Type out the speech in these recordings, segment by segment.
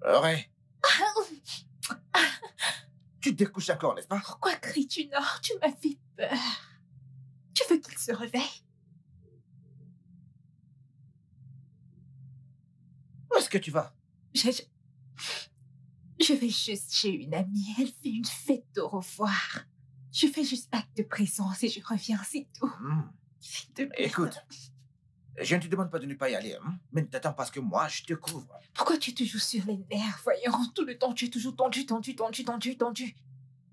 Aurais, tu te découches encore, n'est-ce pas? Pourquoi cries-tu, Nord? Tu m'as fait peur. Tu veux qu'il se réveille? Où est-ce que tu vas? Je vais juste chez une amie. Elle fait une fête au revoir. Je fais juste acte de présence et je reviens, c'est tout. S'il te plaît. Écoute, je ne te demande pas de ne pas y aller, mais ne t'attends pas à ce que moi, je te couvre. Pourquoi tu es toujours sur les nerfs, voyons? Tout le temps, tu es toujours tendu.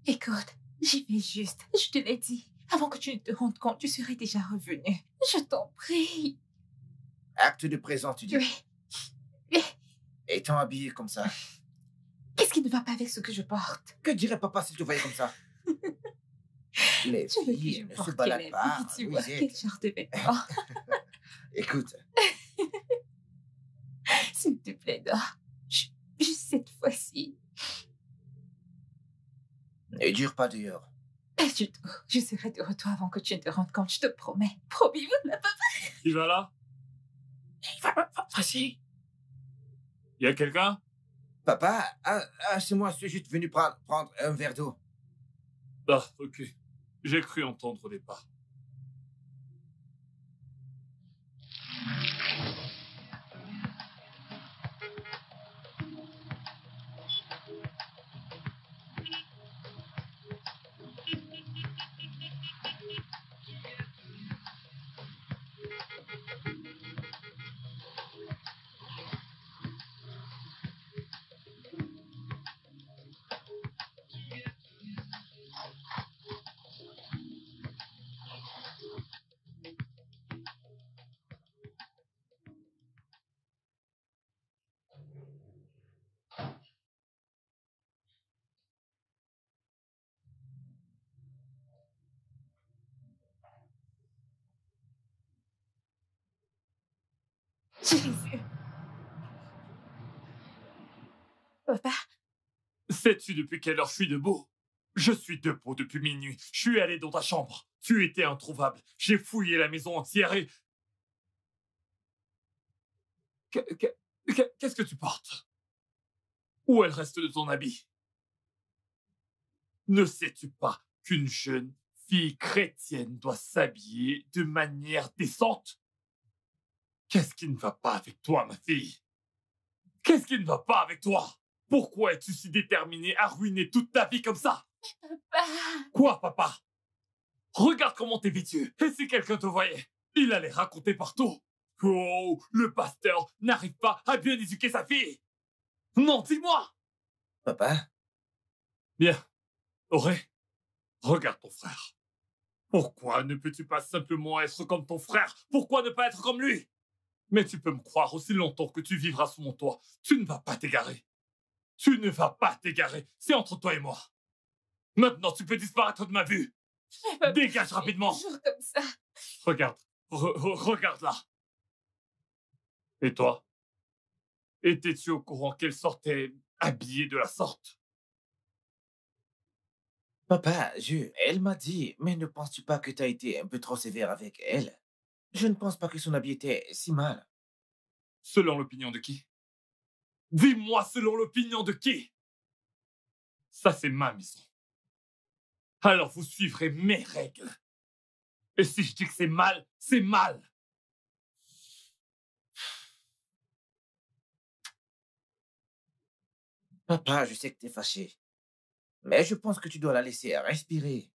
Écoute, j'y vais juste. Je te l'ai dit. Avant que tu ne te rendes compte, tu serais déjà revenu. Je t'en prie. Acte de présence, tu dis? Oui. Étant habillé comme ça. Qu'est-ce qui ne va pas avec ce que je porte? Que dirait papa s'il te voyait comme ça? Les Tu veux que filles je ne se porte baladent quel pas. habit, tu vois, Louisette. quel genre de vêtements? Écoute, S'il te plaît, Nord. Juste cette fois-ci. ne dure pas dehors. Pas du tout. Je serai de retour avant que tu ne te rendes compte, je te promets. Promis, voilà, papa. Qui va là? Vas-y. Y a quelqu'un? Papa, c'est moi, je suis juste venu prendre un verre d'eau. Ah, ok. J'ai cru entendre des pas. Jésus. Papa, Sais-tu depuis quelle heure je suis debout? Je suis debout depuis minuit. Je suis allé dans ta chambre. Tu étais introuvable. J'ai fouillé la maison entière et... Qu'est-ce que tu portes? Où est le reste de ton habit? Ne sais-tu pas qu'une jeune fille chrétienne doit s'habiller de manière décente? Qu'est-ce qui ne va pas avec toi, ma fille? Qu'est-ce qui ne va pas avec toi? Pourquoi es-tu si déterminée à ruiner toute ta vie comme ça? papa. Quoi, papa? Regarde comment t'es vêtu. Et si quelqu'un te voyait, il allait raconter partout. Oh, le pasteur n'arrive pas à bien éduquer sa fille. Non, dis-moi. Papa? Bien. Auré, regarde ton frère. Pourquoi ne peux-tu pas simplement être comme ton frère? Pourquoi ne pas être comme lui? Mais tu peux me croire aussi longtemps que tu vivras sous mon toit. Tu ne vas pas t'égarer. Tu ne vas pas t'égarer. C'est entre toi et moi. Maintenant, tu peux disparaître de ma vue. Papa, Dégage rapidement. toujours comme ça. Regarde. Regarde là. Et toi? Étais-tu au courant qu'elle sortait habillée de la sorte? Papa, elle m'a dit, mais ne penses-tu pas que tu as été un peu trop sévère avec elle? Je ne pense pas que son habit était si mal. Selon l'opinion de qui? Dis-moi selon l'opinion de qui? Ça, c'est ma maison. Alors vous suivrez mes règles. Et si je dis que c'est mal, c'est mal. Papa, je sais que tu es fâché, mais je pense que tu dois la laisser respirer.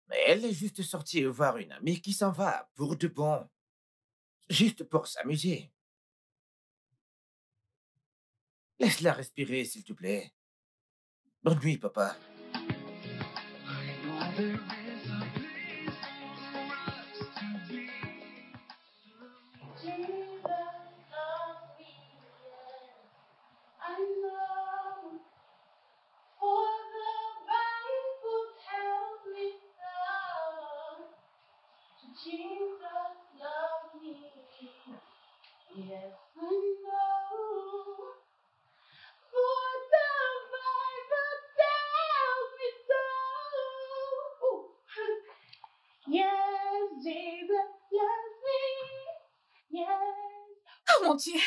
Mais elle est juste sortie voir une amie qui s'en va pour de bon, juste pour s'amuser. Laisse-la respirer, s'il te plaît. Bonne nuit, papa. Oh mon Dieu.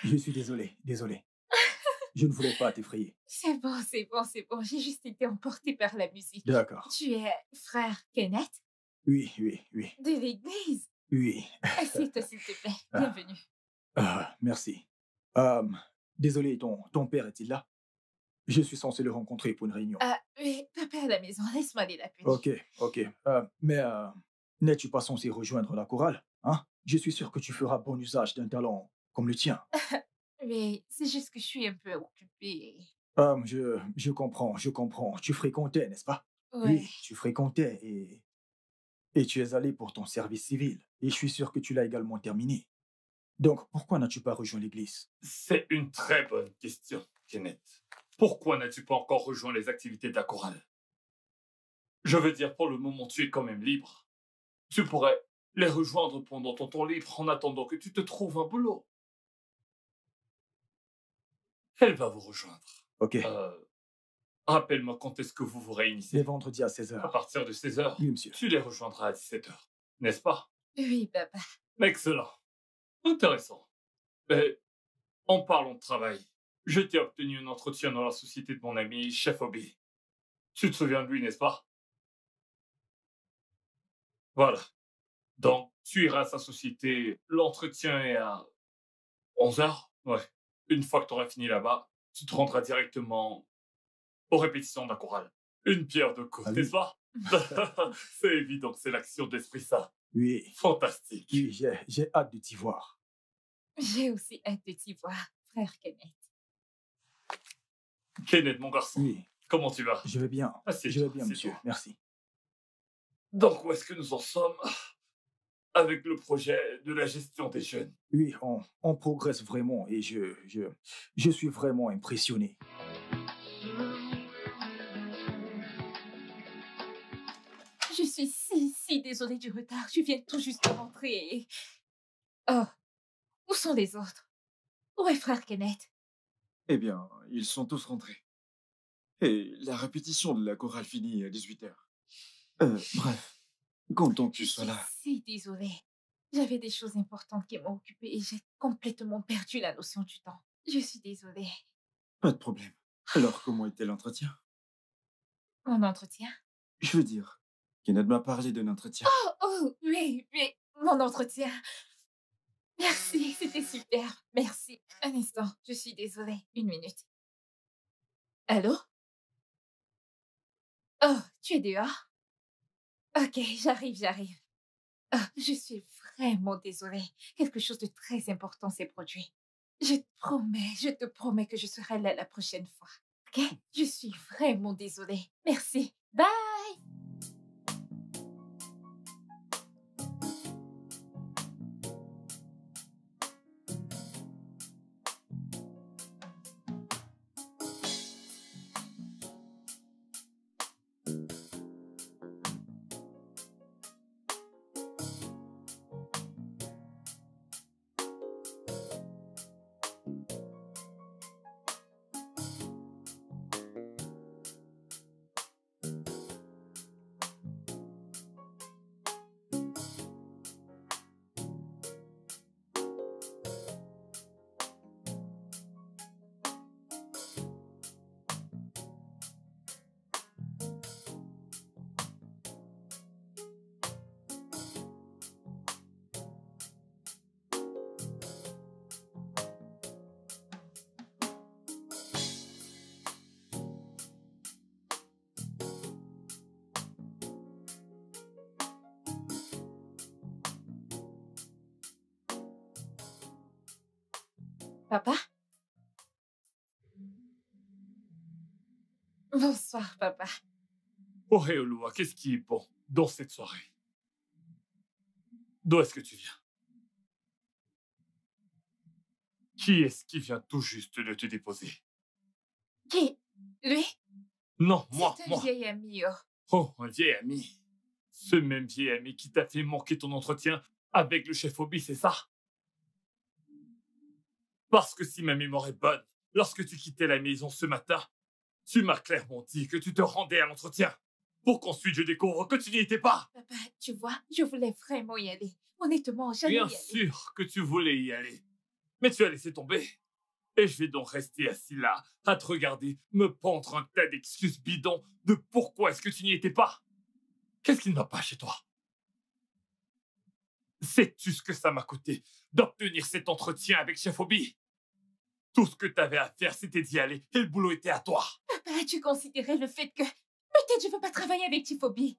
Je suis désolé. Je ne voulais pas t'effrayer. C'est bon, c'est bon, c'est bon. J'ai juste été emportée par la musique. D'accord. Tu es frère Kenneth Oui, oui, oui, de l'église. oui. Assieds-toi, s'il te plaît. Ah. Bienvenue. Merci. Désolé, ton père est-il là? Je suis censé le rencontrer pour une réunion. Oui, papa à la maison. Laisse-moi aller l'appeler. Ok. Mais n'es-tu pas censé rejoindre la chorale, hein? Je suis sûr que tu feras bon usage d'un talent comme le tien. Mais c'est juste que je suis un peu occupée. Je comprends. Tu fréquentais, n'est-ce pas? Ouais. Oui, tu fréquentais et tu es allé pour ton service civil. Et je suis sûr que tu l'as également terminé. Donc, pourquoi n'as-tu pas rejoint l'église? C'est une très bonne question, Kenneth. Pourquoi n'as-tu pas encore rejoint les activités de la chorale? Je veux dire, pour le moment, tu es quand même libre. Tu pourrais les rejoindre pendant ton temps libre en attendant que tu te trouves un boulot. Elle va vous rejoindre. Ok. Rappelle-moi quand est-ce que vous vous réunissez? Les vendredis à 16h. À partir de 16h, Oui, monsieur. tu les rejoindras à 17h, n'est-ce pas? Oui, papa. Excellent. Intéressant. Mais en parlant de travail, je t'ai obtenu un entretien dans la société de mon ami, Chef Obi. Tu te souviens de lui, n'est-ce pas? Voilà. Donc, tu iras à sa société. L'entretien est à 11h. Ouais. Une fois que tu auras fini là-bas, tu te rendras directement aux répétitions de la chorale. Une pierre deux coups, n'est-ce pas? C'est évident que c'est l'action d'esprit ça. Oui. Fantastique. Oui, j'ai hâte de t'y voir. J'ai aussi hâte de t'y voir, frère Kenneth. Kenneth, mon garçon. Oui. Comment tu vas? Je vais bien. Assieds-toi, Je vais bien, assieds-toi. monsieur. Merci. Donc, où est-ce que nous en sommes avec le projet de la gestion des jeunes? Oui, on progresse vraiment et je suis vraiment impressionné. Je suis si désolée du retard. Je viens tout juste de rentrer. Oh, où sont les autres? Où est frère Kenneth? Eh bien, ils sont tous rentrés. Et la répétition de la chorale finit à 18h. Bref, content que tu sois là. Je suis si désolée. J'avais des choses importantes qui m'ont occupée et j'ai complètement perdu la notion du temps. Je suis désolée. Pas de problème. Alors, comment était l'entretien? Mon entretien? Je veux dire, Kenneth m'a parlé de l'entretien. Oh, oui, mon entretien. Merci, c'était super. Merci. Un instant, je suis désolée. Une minute. Allô? Oh, tu es dehors? Ok, j'arrive. Oh, je suis vraiment désolée. Quelque chose de très important s'est produit. Je te promets que je serai là la prochaine fois. Ok? Je suis vraiment désolée. Merci. Bye! Papa? Bonsoir, papa. Oh, Réoloa, qu'est-ce qui est bon dans cette soirée? D'où est-ce que tu viens? Qui est-ce qui vient tout juste de te déposer? Qui? Lui? Non, moi. C'est un vieil ami. Oh, un vieil ami. Ce même vieil ami qui t'a fait manquer ton entretien avec le chef Obi, c'est ça? Parce que si ma mémoire est bonne, lorsque tu quittais la maison ce matin, tu m'as clairement dit que tu te rendais à l'entretien pour qu'ensuite je découvre que tu n'y étais pas. Papa, tu vois, je voulais vraiment y aller. Honnêtement, j'allais y aller. Bien sûr que tu voulais y aller, mais tu as laissé tomber. Et je vais donc rester assis là, à te regarder, me pendre un tas d'excuses bidons de pourquoi est-ce que tu n'y étais pas. Qu'est-ce qui ne va pas chez toi? Sais-tu ce que ça m'a coûté d'obtenir cet entretien avec Chef Obi? Tout ce que tu avais à faire, c'était d'y aller, et le boulot était à toi. Papa, as-tu considéré le fait que peut-être je veux pas travailler avec Tifobi?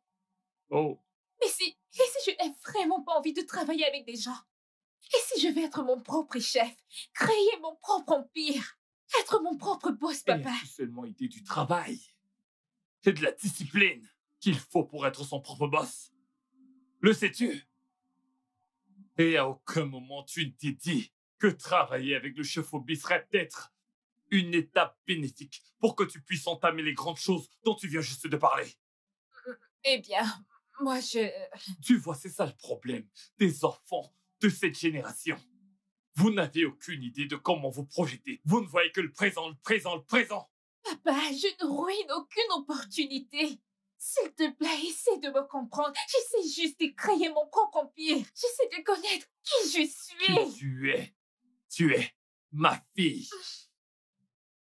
Oh, Et si je n'ai vraiment pas envie de travailler avec des gens? Et si je vais être mon propre chef, créer mon propre empire, être mon propre boss, et papa? as-tu seulement idée du travail et de la discipline qu'il faut pour être son propre boss? Le sais-tu? Et à aucun moment tu ne t'es dit que travailler avec le chef Obi serait peut-être une étape bénéfique pour que tu puisses entamer les grandes choses dont tu viens juste de parler. Eh bien, moi Tu vois, c'est ça le problème des enfants de cette génération. Vous n'avez aucune idée de comment vous projetez. Vous ne voyez que le présent, le présent, le présent. Papa, je ne ruine aucune opportunité. S'il te plaît, essaie de me comprendre. J'essaie juste de créer mon propre empire. J'essaie de connaître qui je suis. Tu es ma fille.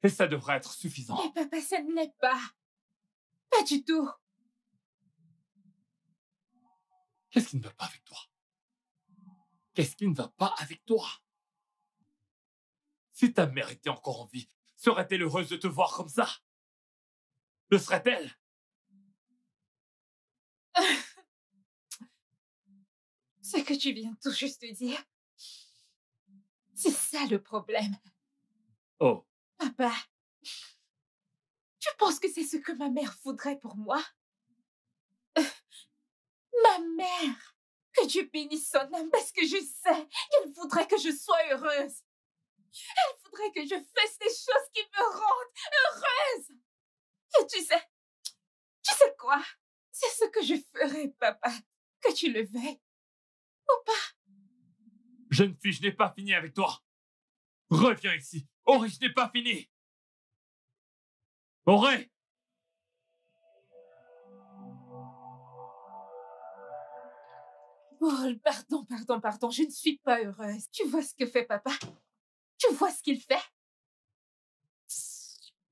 Et ça devrait être suffisant. Mais papa, ça ne l'est pas. Pas du tout. Qu'est-ce qui ne va pas avec toi? Qu'est-ce qui ne va pas avec toi? Si ta mère était encore en vie, serait-elle heureuse de te voir comme ça? Le serait-elle? Ce que tu viens tout juste de dire, c'est ça le problème. Oh, Papa, tu penses que c'est ce que ma mère voudrait pour moi? Ma mère! Que Dieu bénisse son âme parce que je sais qu'elle voudrait que je sois heureuse. Elle voudrait que je fasse des choses qui me rendent heureuse. Et tu sais quoi? C'est ce que je ferai, papa, que tu le veuilles ou pas. jeune fille, je n'ai pas fini avec toi. Reviens ici. Ori, je n'ai pas fini. Ori! Paul, pardon, je ne suis pas heureuse. Tu vois ce que fait papa? Tu vois ce qu'il fait?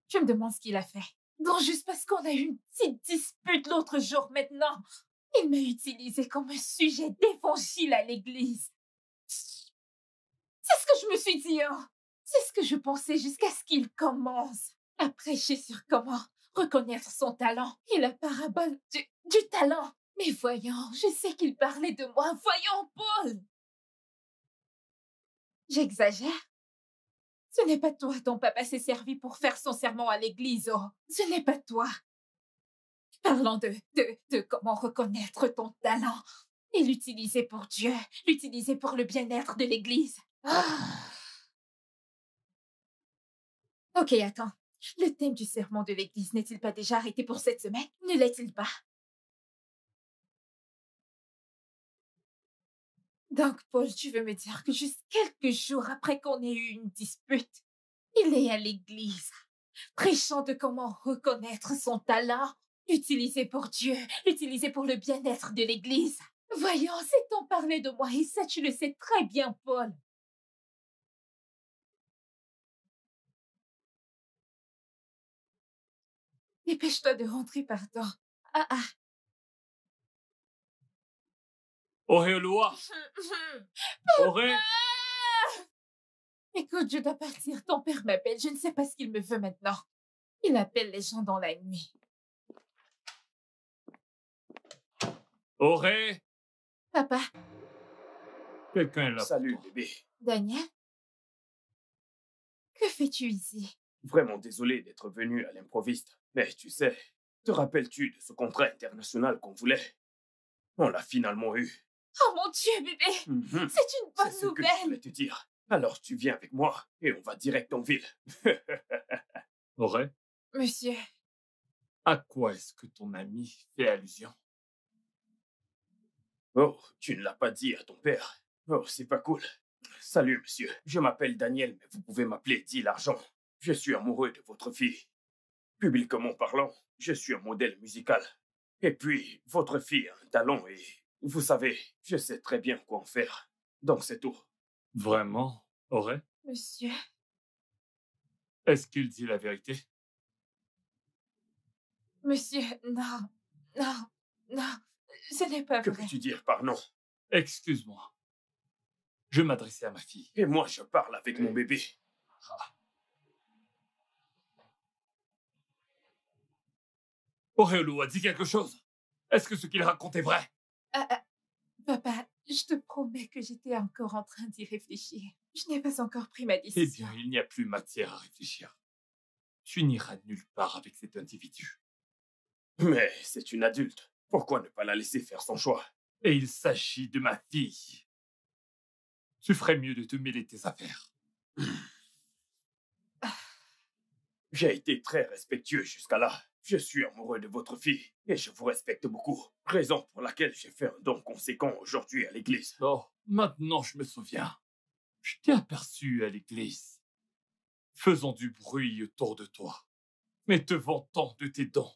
Je me demande ce qu'il a fait. Non, juste parce qu'on a eu une petite dispute l'autre jour maintenant. Il m'a utilisé comme un sujet d'évangile à l'église. C'est ce que je me suis dit, hein. C'est ce que je pensais jusqu'à ce qu'il commence à prêcher sur comment reconnaître son talent et la parabole du talent. Mais voyons, je sais qu'il parlait de moi. Voyons, Paul! J'exagère? Ce n'est pas toi dont papa s'est servi pour faire son sermon à l'église, oh. Ce n'est pas toi. Parlant de comment reconnaître ton talent et l'utiliser pour Dieu, l'utiliser pour le bien-être de l'église. Ah. Ok, attends. Le thème du sermon de l'église n'est-il pas déjà arrêté pour cette semaine? Ne l'est-il pas? Donc, Paul, tu veux me dire que juste quelques jours après qu'on ait eu une dispute, il est à l'église, prêchant de comment reconnaître son talent, l'utiliser pour Dieu, l'utiliser pour le bien-être de l'église. Voyons, c'est on parlait de moi et ça, tu le sais très bien, Paul. Dépêche-toi de rentrer, pardon. Ah. Oreolua! Ore! Écoute, je dois partir. Ton père m'appelle. Je ne sais pas ce qu'il me veut maintenant. Il appelle les gens dans la nuit. Ore! Papa, Quelqu'un est là. Salut, bébé. Daniel? Que fais-tu ici? Vraiment désolé d'être venu à l'improviste. Mais tu sais, te rappelles-tu de ce contrat international qu'on voulait? On l'a finalement eu. Oh mon Dieu, bébé! Mhm. C'est une bonne C'est ce que je nouvelle! voulais te dire. Alors tu viens avec moi et on va direct en ville. Ore? Monsieur, À quoi est-ce que ton ami fait allusion? Oh, tu ne l'as pas dit à ton père. Oh, c'est pas cool. Salut, monsieur. Je m'appelle Daniel, mais vous pouvez m'appeler Dit l'argent. Je suis amoureux de votre fille. Publiquement parlant, je suis un modèle musical. Et puis, votre fille a un talent et, vous savez, je sais très bien quoi en faire. Donc c'est tout. Vraiment, Ore? monsieur, Est-ce qu'il dit la vérité? Monsieur, non, non, non, ce n'est pas Que vrai. peux-tu dire par non? Excuse-moi. Je m'adressais à ma fille. Et moi, je parle avec mon bébé. Auréolo a dit quelque chose. Est-ce que ce qu'il raconte est vrai? Papa, je te promets que j'étais encore en train d'y réfléchir. Je n'ai pas encore pris ma Eh décision. bien, il n'y a plus matière à réfléchir. Tu n'iras nulle part avec cet individu. Mais c'est une adulte. Pourquoi ne pas la laisser faire son choix? Et il s'agit de ma fille. Tu ferais mieux de te mêler de tes affaires. J'ai été très respectueux jusqu'à là. Je suis amoureux de votre fille et je vous respecte beaucoup. Raison pour laquelle j'ai fait un don conséquent aujourd'hui à l'église. Oh, maintenant je me souviens. Je t'ai aperçu à l'église, faisant du bruit autour de toi, mais te vantant de tes dons.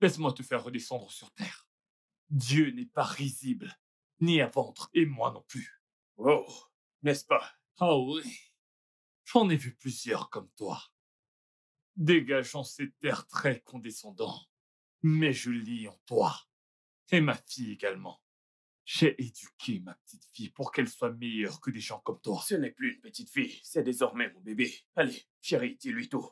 Laisse-moi te faire redescendre sur terre. Dieu n'est pas risible, ni à vendre, et moi non plus. Oh, n'est-ce pas? Ah oui, j'en ai vu plusieurs comme toi, dégageant cet air très condescendant. Mais je lis en toi, et ma fille également. J'ai éduqué ma petite fille pour qu'elle soit meilleure que des gens comme toi. Ce n'est plus une petite fille, c'est désormais mon bébé. Allez, chérie, dis-lui tout.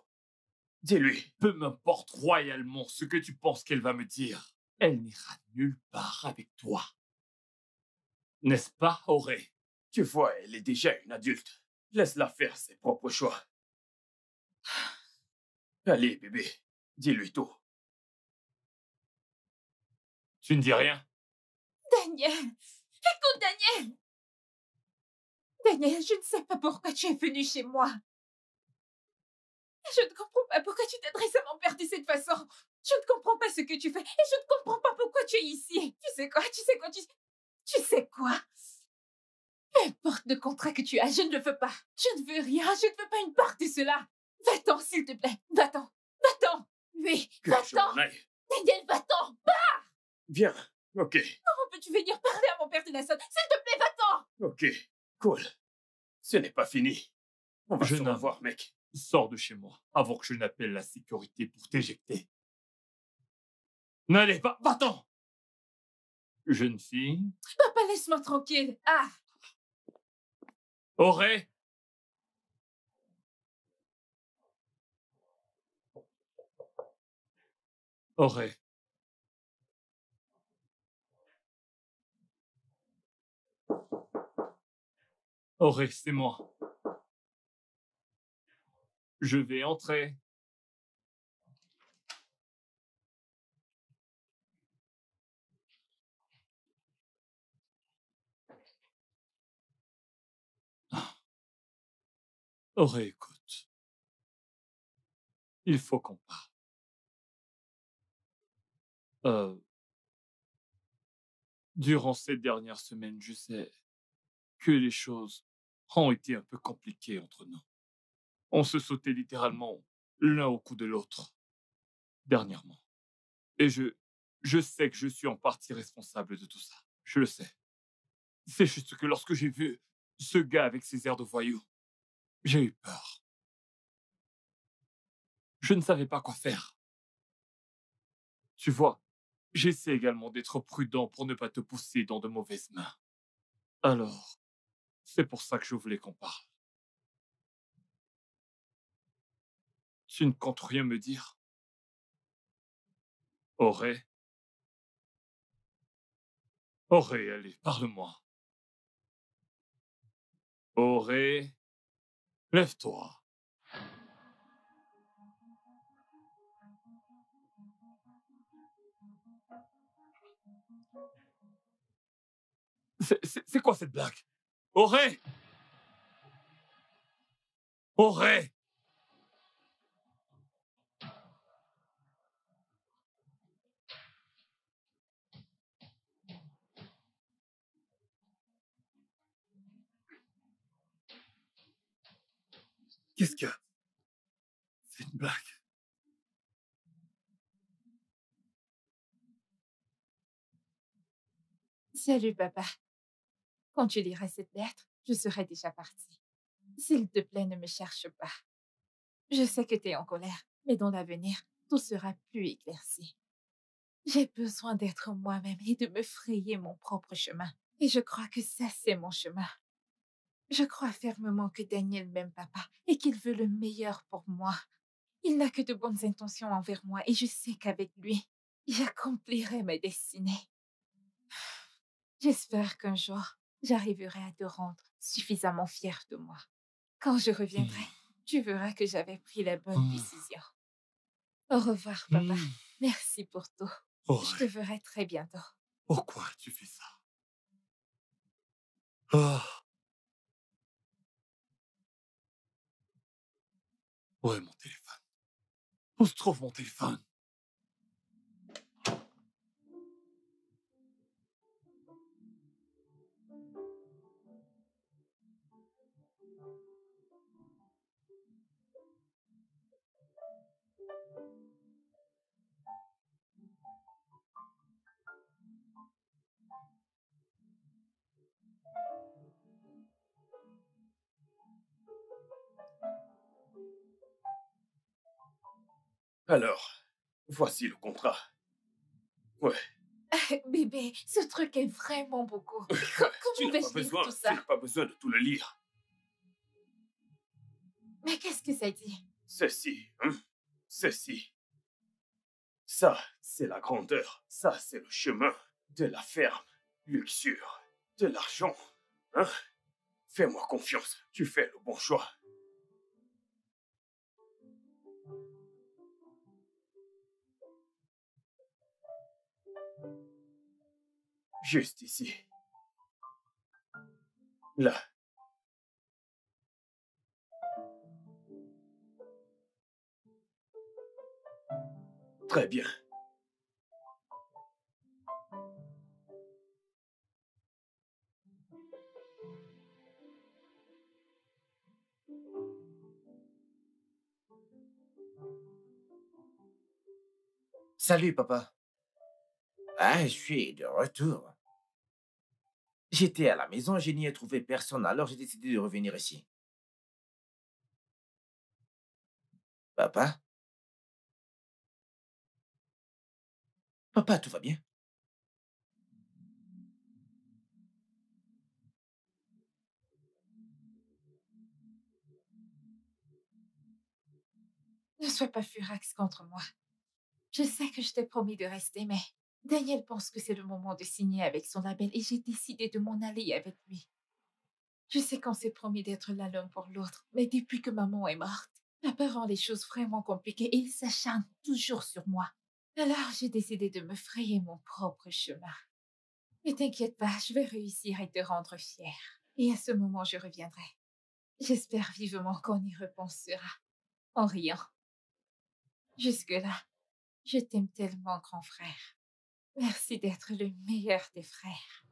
Dis-lui. Peu m'importe royalement ce que tu penses qu'elle va me dire. Elle n'ira nulle part avec toi. N'est-ce pas, Auré? Tu vois, elle est déjà une adulte. Laisse-la faire ses propres choix. Allez, bébé, dis-lui tout. Tu ne dis rien? Daniel! Écoute, Daniel! Daniel, je ne sais pas pourquoi tu es venu chez moi. Je ne comprends pas pourquoi tu t'adresses à mon père de cette façon. Je ne comprends pas ce que tu fais et je ne comprends pas pourquoi tu es ici. Tu sais quoi? Tu sais quoi? Peu importe le contrat que tu as, je ne le veux pas. Je ne veux rien, je ne veux pas une part de cela. Va-t'en, s'il te plaît. Va-t'en. Va-t'en. Oui, Que je va-t'en. m'en aille. Daniel, va-t'en. Viens, ok, Comment peux-tu venir parler à mon père de la sorte? S'il te plaît, va-t'en. ok, cool. Ce n'est pas fini. On va se Jeune homme. revoir, mec. Sors de chez moi avant que je n'appelle la sécurité pour t'éjecter. N'allez pas, va-t'en! Jeune fille, Papa, laisse-moi tranquille. Ah, Auré! Auré. Auré, c'est moi. Je vais entrer. Auré, écoute. Il faut qu'on parle. Durant ces dernières semaines, je sais que les choses ont été un peu compliquées entre nous. On se sautait littéralement l'un au cou de l'autre, dernièrement. Et je sais que je suis en partie responsable de tout ça. Je le sais. C'est juste que lorsque j'ai vu ce gars avec ses airs de voyou, j'ai eu peur. Je ne savais pas quoi faire. Tu vois, j'essaie également d'être prudent pour ne pas te pousser dans de mauvaises mains. Alors, c'est pour ça que je voulais qu'on parle. Tu ne comptes rien me dire? Auré? Auré, allez, parle-moi. Auré, lève-toi. C'est quoi cette blague? Auré! Auré! Qu'est-ce que... C'est une blague. salut, papa. Quand tu liras cette lettre, je serai déjà partie. S'il te plaît, ne me cherche pas. Je sais que tu es en colère, mais dans l'avenir, tout sera plus éclairci. J'ai besoin d'être moi-même et de me frayer mon propre chemin. Et je crois que ça, c'est mon chemin. Je crois fermement que Daniel m'aime papa et qu'il veut le meilleur pour moi. Il n'a que de bonnes intentions envers moi et je sais qu'avec lui, j'accomplirai ma destinée. J'espère qu'un jour, j'arriverai à te rendre suffisamment fier de moi. Quand je reviendrai, tu verras que j'avais pris la bonne décision. Au revoir, papa. Merci pour tout. Je te Auré, verrai très bientôt. pourquoi tu fais ça? Ah, où est mon téléphone? Où se trouve mon téléphone? Alors, voici le contrat. Ouais, Bébé, ce truc est vraiment beaucoup. tu Comment n'as pas vais-je lire besoin, tout tu ça? n'as pas besoin de tout le lire. Mais qu'est-ce que ça dit? Ceci, ceci. Ça, c'est la grandeur. Ça, c'est le chemin de la ferme. Luxure, de l'argent. Hein? Fais-moi confiance, tu fais le bon choix. Juste ici. Là. Très bien. Salut, papa. Ah, je suis de retour. J'étais à la maison, je n'y ai trouvé personne, alors j'ai décidé de revenir ici. Papa? Papa, tout va bien? Ne sois pas furax contre moi. Je sais que je t'ai promis de rester, mais Daniel pense que c'est le moment de signer avec son label et j'ai décidé de m'en aller avec lui. Je sais qu'on s'est promis d'être là l'un pour l'autre, mais depuis que maman est morte, papa rend les choses vraiment compliquées et il s'acharne toujours sur moi. Alors j'ai décidé de me frayer mon propre chemin. Ne t'inquiète pas, je vais réussir à te rendre fier. Et à ce moment, je reviendrai. J'espère vivement qu'on y repensera, en riant. Jusque-là, je t'aime tellement, grand frère. Merci d'être le meilleur des frères.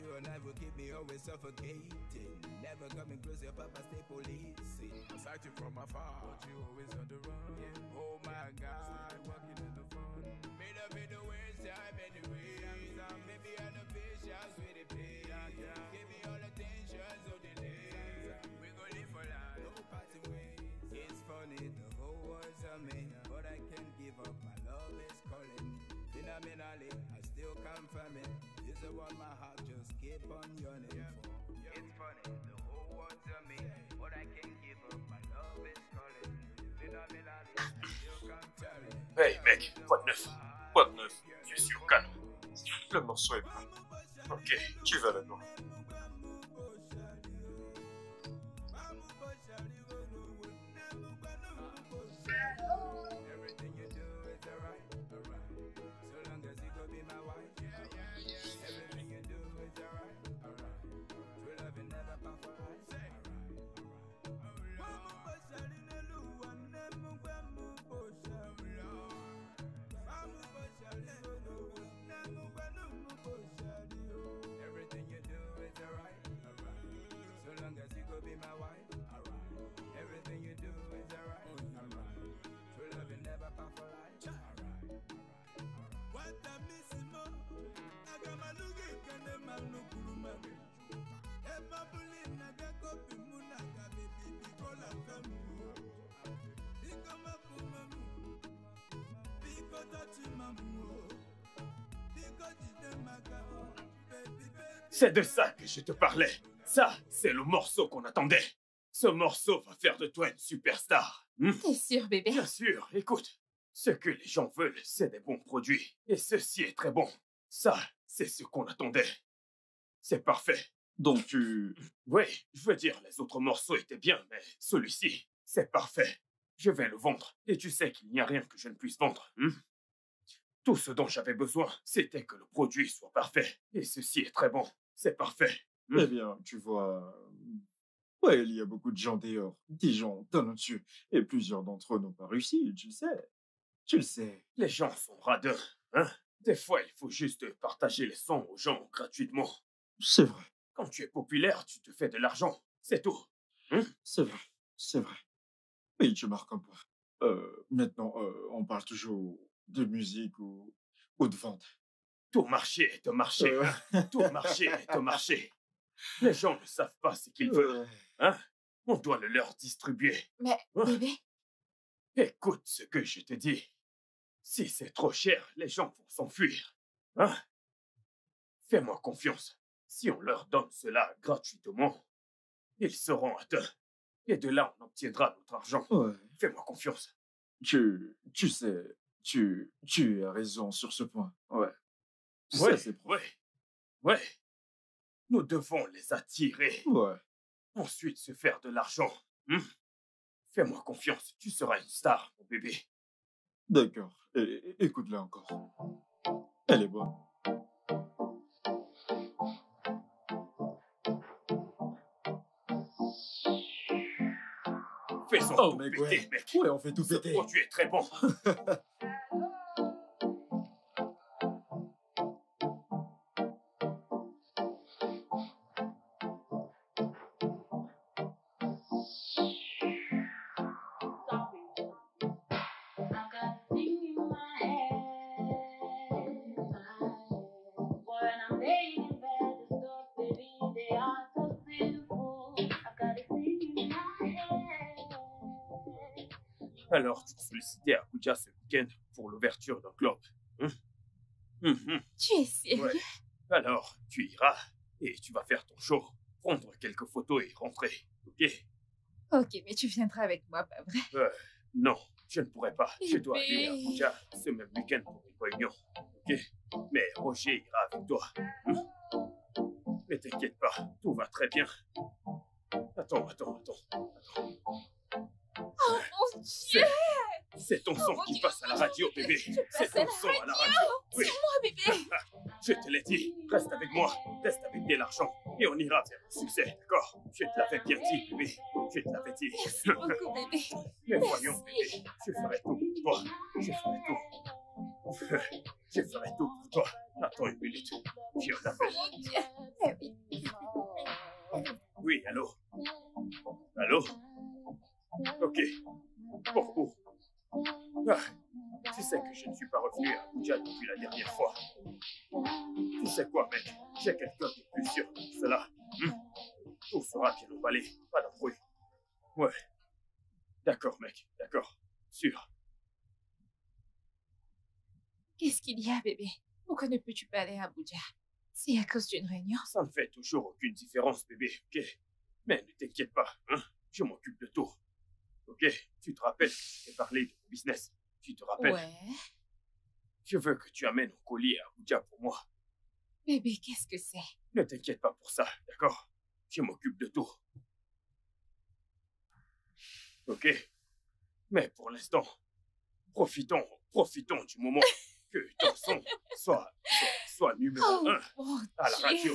you and I will keep me always suffocating. Never coming close, your papa stay policing. I sight you from afar, but you always on the run. Yeah. Oh my God, walking in the fun. Made up in the worst time anyway. Maybe I'm the patience with the pain. Give me all attention, so delay. We gon' live for life, no parting ways. It's funny, the whole world's a me, but I can't give up. My love is calling. Phenomenally, I still confirm it. This is what my heart just keep on yearning for. It's funny, the whole world's a me, but I can't give up. My love is calling. Phenomenally, I still confirm it. Hey mec, quoi de neuf? Quoi de neuf? Je suis au calme. Le morceau est prêt. Ok. Tu vas là-dedans. Everything you do is alright, alright. So long as you go be my wife, everything you do is alright, alright. True love you never compromise, everything you do is alright, alright. So long as you go be my wife, alright. Everything you do is alright, alright. True love you never part for life, alright. What a missimo, agamalugi kende manukuluma. Eba bulina gako bimuna gabi bibi kola kamu. Biko mapumamu, biko tachimamu, biko jidemagao, baby baby. C'est de ça que je te parlais. Ça, c'est le morceau qu'on attendait. Ce morceau va faire de toi une superstar. T'es sûr, bébé? Bien sûr, écoute. Ce que les gens veulent, c'est des bons produits. Et ceci est très bon. Ça, c'est ce qu'on attendait. C'est parfait. Donc tu... Oui, je veux dire, les autres morceaux étaient bien, mais celui-ci, c'est parfait. Je vais le vendre. Et tu sais qu'il n'y a rien que je ne puisse vendre. Tout ce dont j'avais besoin, c'était que le produit soit parfait. Et ceci est très bon. C'est parfait. Eh bien, tu vois... Ouais, il y a beaucoup de gens dehors, des gens talentueux, et plusieurs d'entre eux n'ont pas réussi, tu le sais. Tu le sais. Les gens sont radins, hein? Des fois, il faut juste partager les sons aux gens gratuitement. C'est vrai, Quand tu es populaire, tu te fais de l'argent. C'est tout. c'est vrai, c'est vrai. Oui, tu marques un point. Maintenant, on parle toujours de musique ou de vente. Tout marché est un marché. Tout marché est un marché. Les gens ne savent pas ce qu'ils veulent. Hein? On doit le leur distribuer. Mais, bébé, Écoute ce que je te dis. Si c'est trop cher, les gens vont s'enfuir. Hein? Fais-moi confiance. Si on leur donne cela gratuitement, ils seront atteints. Et de là, on obtiendra notre argent. Ouais. Fais-moi confiance. Tu sais, tu as raison sur ce point. Ouais. Ouais, Ça, c'est ouais. Nous devons les attirer. Ouais. Ensuite, se faire de l'argent. Fais-moi confiance. Tu seras une star, mon bébé. D'accord. Écoute-la encore. Elle est bonne. Faisons Oh, tout mec, péter, ouais. mec. Ouais, on fait tout Ce péter. produit est très bon. Alors, tu es sollicité à Abuja ce week-end pour l'ouverture d'un club. tu es sérieux? Ouais. Alors, tu iras et tu vas faire ton show, prendre quelques photos et rentrer. Ok? Ok, mais tu viendras avec moi, pas vrai? Non, je ne pourrai pas. Je dois Bébé. aller à Abuja ce même week-end pour une réunion. Ok? Mais Roger ira avec toi. Ne t'inquiète pas, tout va très bien. Attends. Oh mon Dieu! C'est ton son mon qui Dieu, passe à la radio, bébé. Je C'est passe à ton la son à la radio. Oui. C'est moi, bébé! Je te l'ai dit, reste avec moi, reste avec de l'argent et on ira vers le succès, d'accord? Je te l'avais bien dit, bébé. Je te l'avais dit. Merci beaucoup, bébé. Mais voyons, bébé, je ferai tout pour toi. Je ferai tout. Je ferai tout pour toi. Attends une minute. J'ai un appel. Mon Dieu. Eh oui. Oui, allô? Allô? Ok. Pourquoi? Tu sais que je ne suis pas revenu à Abuja depuis la dernière fois. Tu sais quoi, mec? J'ai quelqu'un de plus sûr que cela. Tout sera bien emballé. Pas d'embrouille. Ouais. D'accord, mec. D'accord. Sûr. Qu'est-ce qu'il y a, bébé? Pourquoi ne peux-tu pas aller à Abuja? C'est à cause d'une réunion? Ça ne fait toujours aucune différence, bébé, ok? Mais ne t'inquiète pas, hein? Je m'occupe de tout. Ok? Tu te rappelles que je t'ai parlé de mon business? Tu te rappelles? Ouais. Je veux que tu amènes un colis à Abuja pour moi. Bébé, qu'est-ce que c'est? Ne t'inquiète pas pour ça, d'accord? Je m'occupe de tout. Ok? Mais pour l'instant, profitons du moment que ton son soit numéro Oh, 1 mon à la radio.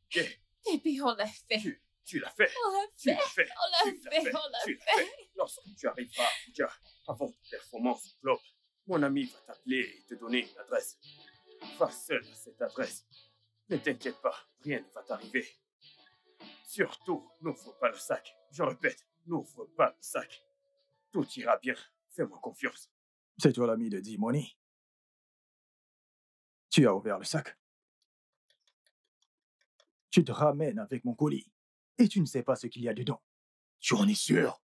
Dieu. Ok? Bébé, on l'a fait. Tu l'as fait. On l'a Tu fait. l'as fait. On l'a Tu l'as fait. fait. On l'a Tu l'as fait. fait. Lorsque tu arriveras à Abuja, avant ta performance au club, mon ami va t'appeler et te donner une adresse. Va seul à cette adresse. Ne t'inquiète pas, rien ne va t'arriver. Surtout, n'ouvre pas le sac. Je répète, n'ouvre pas le sac. Tout ira bien. Fais-moi confiance. C'est toi l'ami de D-Money. Tu as ouvert le sac. Tu te ramènes avec mon colis et tu ne sais pas ce qu'il y a dedans. Tu en es sûr?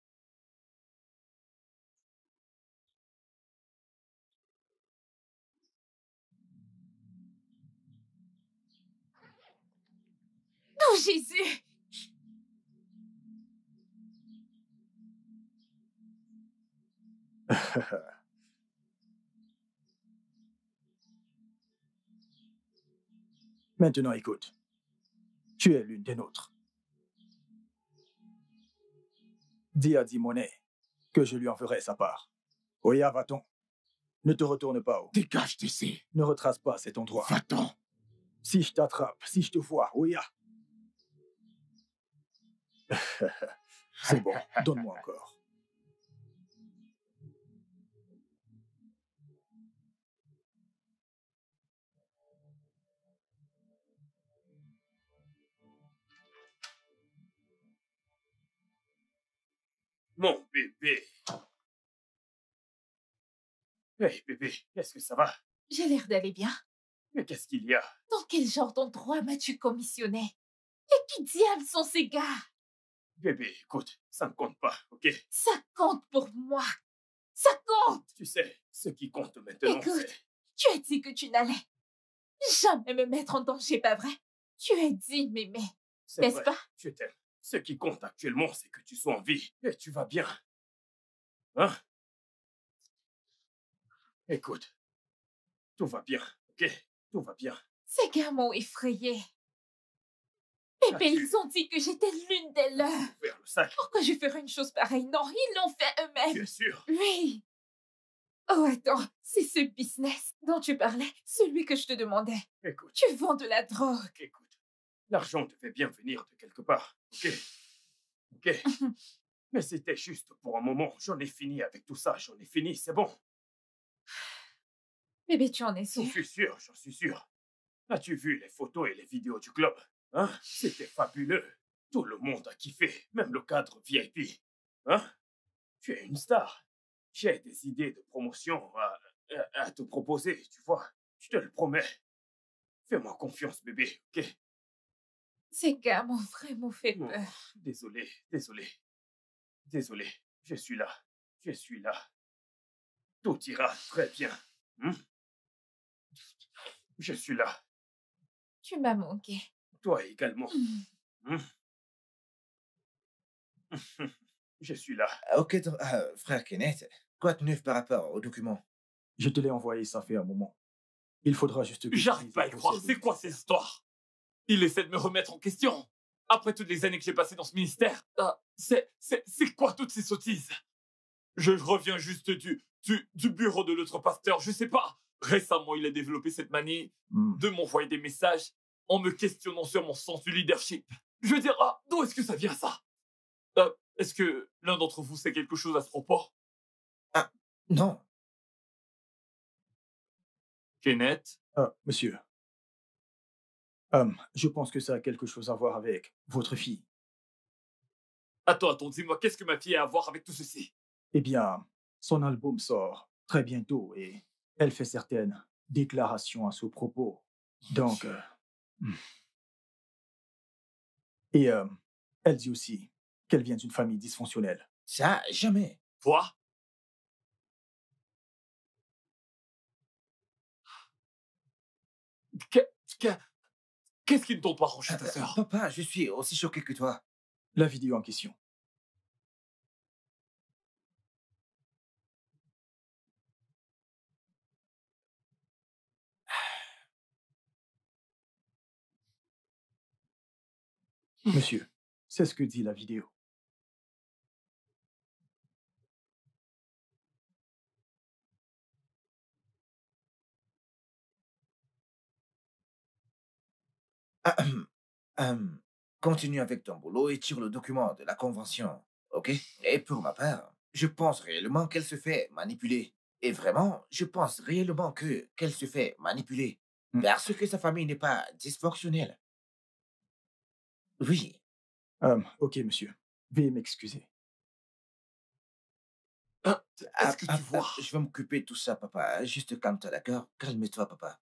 Non, Jésus. Maintenant, écoute. Tu es l'une des nôtres. Dis à D-Money que je lui en ferai sa part. Oya, va-t'en. Ne te retourne pas. Dégage d'ici. Ne retrace pas cet endroit. Va-t'en. Si je t'attrape, si je te vois, Oya. C'est bon, donne-moi encore. Mon bébé. Hey, bébé, est-ce que ça va? J'ai l'air d'aller bien. Mais qu'est-ce qu'il y a? Dans quel genre d'endroit m'as-tu commissionné? Et qui diable sont ces gars? Bébé, écoute, ça ne compte pas, ok? Ça compte pour moi. Ça compte. Tu sais, ce qui compte maintenant, Écoute, c'est... tu as dit que tu n'allais jamais me mettre en danger, pas vrai? Tu as dit m'aimer, C'est n'est-ce vrai, pas? je t'aime. Ce qui compte actuellement, c'est que tu sois en vie et tu vas bien. Hein? Écoute, tout va bien, ok? Tout va bien. Ces gars m'ont effrayée. Bébé, As-tu ils ont dit que j'étais l'une des leurs. ouvert le sac? Pourquoi je ferais une chose pareille? Non, ils l'ont fait Tu eux-mêmes. es sûr? Oui. Oh, attends, c'est ce business dont tu parlais, celui que je te demandais. Écoute, Tu vends de la drogue. écoute. L'argent devait bien venir de quelque part, ok? Ok? Mais c'était juste pour un moment. J'en ai fini avec tout ça. J'en ai fini, c'est bon. Bébé, tu en es sûr? J'en suis sûr, j'en suis sûr. As-tu vu les photos et les vidéos du club? Hein? C'était fabuleux. Tout le monde a kiffé, même le cadre VIP. Hein? Tu es une star. J'ai des idées de promotion à te proposer, tu vois. Je te le promets. Fais-moi confiance, bébé, ok? Ces gars m'ont vraiment fait Oh, peur. désolé, désolé. Désolé, je suis là. Je suis là. Tout ira très bien. Je suis là. Tu m'as manqué. Toi également. Je suis là. Ok, frère Kenneth, quoi de neuf par rapport aux documents? Je te l'ai envoyé, ça fait un moment. Il faudra juste que... J'arrive pas à y croire. C'est quoi ces histoires? Il essaie de me remettre en question. Après toutes les années que j'ai passées dans ce ministère, c'est quoi toutes ces sottises? Je reviens juste du bureau de l'autre pasteur, je sais pas. Récemment, il a développé cette manie de m'envoyer des messages en me questionnant sur mon sens du leadership. Je veux dire, d'où est-ce que ça vient, ça? Est-ce que l'un d'entre vous sait quelque chose à ce propos? Non. Kenneth? Monsieur, Je pense que ça a quelque chose à voir avec votre fille. Attends, dis-moi, qu'est-ce que ma fille a à voir avec tout ceci? Eh bien, son album sort très bientôt et elle fait certaines déclarations à ce propos. Donc, hmm. et elle dit aussi qu'elle vient d'une famille dysfonctionnelle. Ça, jamais. Quoi? Que- que- Qu'est-ce qui ne t'ont pas arrangé ta sœur? Papa, je suis aussi choqué que toi. La vidéo en question. Monsieur, c'est ce que dit la vidéo. Ahem. Continue avec ton boulot et tire le document de la convention, ok? Et pour ma part, je pense réellement qu'elle se fait manipuler. Et vraiment, je pense réellement qu'elle se fait manipuler. Parce que sa famille n'est pas dysfonctionnelle. Oui. Ok, monsieur. Veuillez m'excuser. Est-ce que tu vois? Je vais m'occuper de tout ça, papa. Juste calme-toi, d'accord? Calme-toi, papa.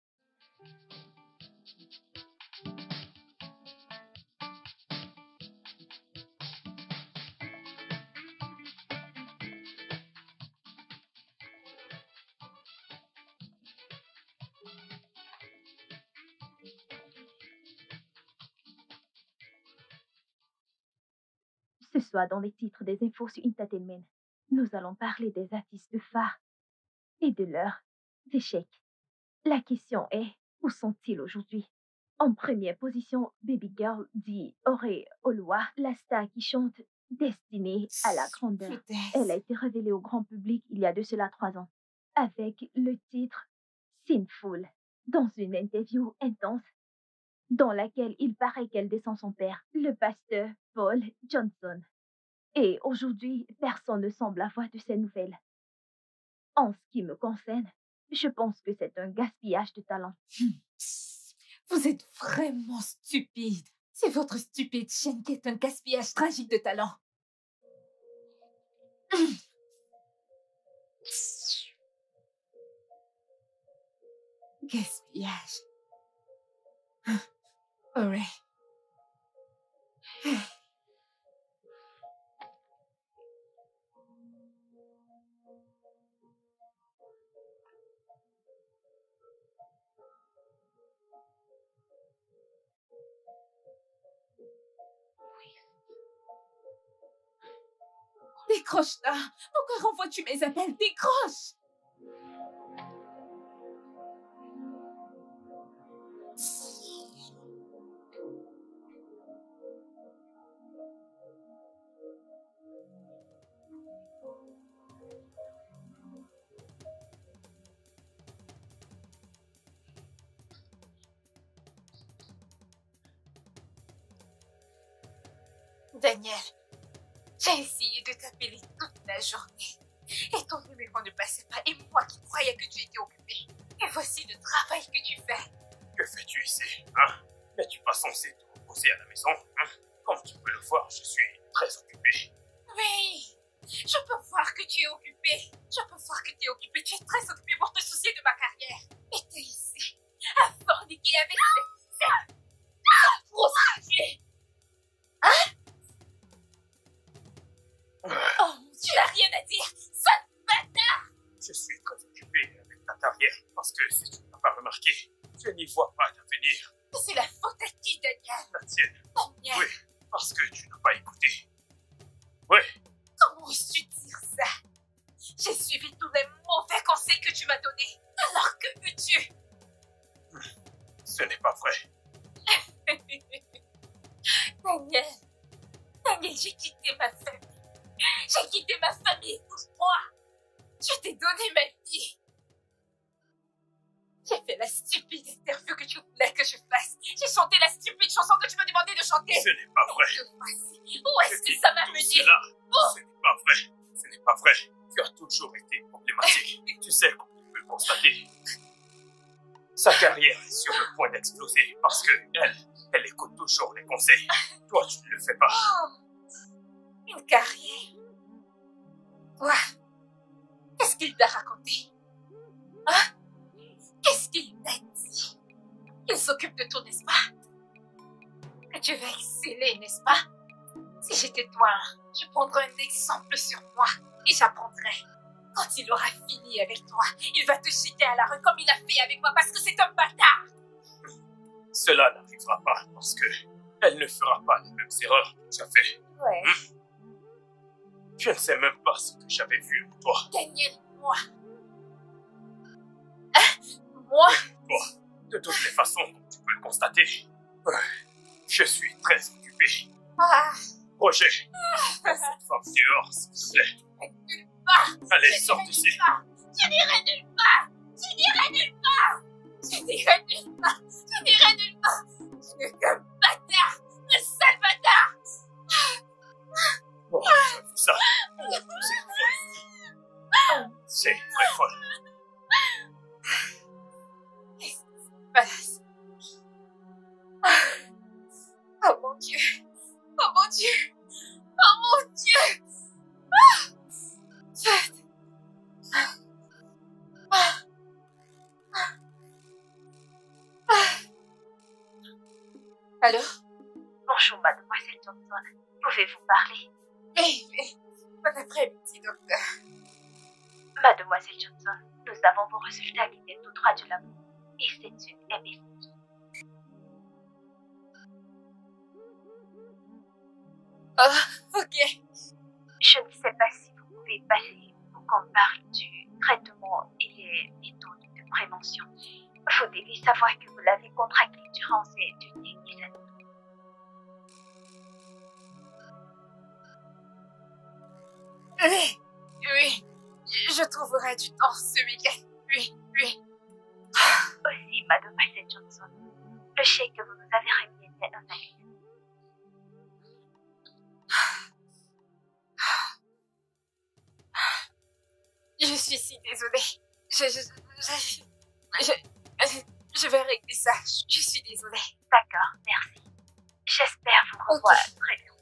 Ce soir, dans les titres des infos sur Entertainment, nous allons parler des artistes phares et de leurs échecs. La question est, où sont-ils aujourd'hui? En première position, Baby Girl dit Auré Oluwa, la star qui chante Destinée à la grandeur. Elle a été révélée au grand public il y a de cela 3 ans, avec le titre Sinful, dans une interview intense dans laquelle il paraît qu'elle descend son père, le pasteur Paul Johnson. Et aujourd'hui, personne ne semble avoir de ces nouvelles. En ce qui me concerne, je pense que c'est un gaspillage de talent. Vous êtes vraiment stupide. C'est votre stupide chaîne qui est un gaspillage tragique de talent. Gaspillage. Auré. Décroche là. Pourquoi renvoies-tu mes appels? Décroche. Daniel, j'ai essayé de t'appeler toute la journée. Et ton numéro ne passait pas. Et moi qui croyais que tu étais occupé. Et voici le travail que tu fais. Que fais-tu ici, hein? N'es-tu pas censé te reposer à la maison, hein? Comme tu peux le voir, je suis très occupé. Oui, je peux voir que tu es occupé. Je peux voir que tu es occupé. Tu es très occupé pour te soucier de ma carrière. Et tu es ici, à forniquer avec cette prostituée. Hein? Oh, tu n'as rien à dire, sale bâtard! Je suis très occupé avec ta carrière parce que si tu n'as pas remarqué, je n'y vois pas d'avenir. C'est la faute à qui, Daniel? La tienne. Daniel, Oui, parce que tu n'as pas écouté. Oui, comment oses-tu dire ça? J'ai suivi tous les mauvais conseils que tu m'as donnés. Alors que veux-tu? ce n'est pas vrai. Daniel, j'ai quitté ma famille. J'ai quitté ma famille pour toi. Je t'ai donné ma vie. J'ai fait la stupide interview que tu voulais que je fasse. J'ai chanté la stupide chanson que tu me demandais de chanter. Ce n'est pas vrai. Où est-ce que ça m'a mené? Ce n'est pas vrai. Ce n'est pas vrai. Tu as toujours été problématique. Tu sais, comme tu peux le constater. Sa carrière est sur le point d'exploser parce que elle écoute toujours les conseils. Toi, tu ne le fais pas. Une carrière. Toi, qu'est-ce qu'il t'a raconté? Hein? Qu'est-ce qu'il t'a dit? Il s'occupe de tout, n'est-ce pas? Que tu vas exceller, n'est-ce pas? Si j'étais toi, je prendrais un exemple sur moi et j'apprendrais. Quand il aura fini avec toi, il va te jeter à la rue comme il a fait avec moi parce que c'est un bâtard. Cela n'arrivera pas parce que elle ne fera pas les mêmes erreurs que tu as fait. Ouais. Je ne sais même pas ce que j'avais vu en toi. Daniel, moi. Moi? Toi, de toutes les façons, comme tu peux le constater, je suis très occupé. Ah, Roger, cette femme dehors, s'il te plaît. Allez, sors d'ici. Je n'irai nulle part. Je n'irai nulle part. Je n'irai nulle part. Je n'irai nulle part. Tu n'es qu'un bâtard. Un sale bâtard. Oh, j'ai vu ça. C'est une vraie folle. Qu'est-ce qui se passe? Oh mon Dieu. Oh mon Dieu. Oh mon Dieu. Allô? Bonjour, mademoiselle Johnson. Pouvez-vous parler? Oui. Bon après-midi, docteur. Mademoiselle Johnson, nous avons vos résultats qui viennent tout droit du labo. Et c'est une MSI. Oh, ok. Je ne sais pas si vous pouvez passer pour qu'on parle du traitement et les méthodes de prévention. Vous devez savoir que vous l'avez contracté durant ces 2 dernières années. Oui. Je trouverai du temps ce week-end. Oui. Aussi, mademoiselle Johnson, le chèque que vous nous avez remis était invalide. Je suis si désolée. Je vais régler ça. Je suis désolée. D'accord, merci. J'espère vous revoir très bientôt.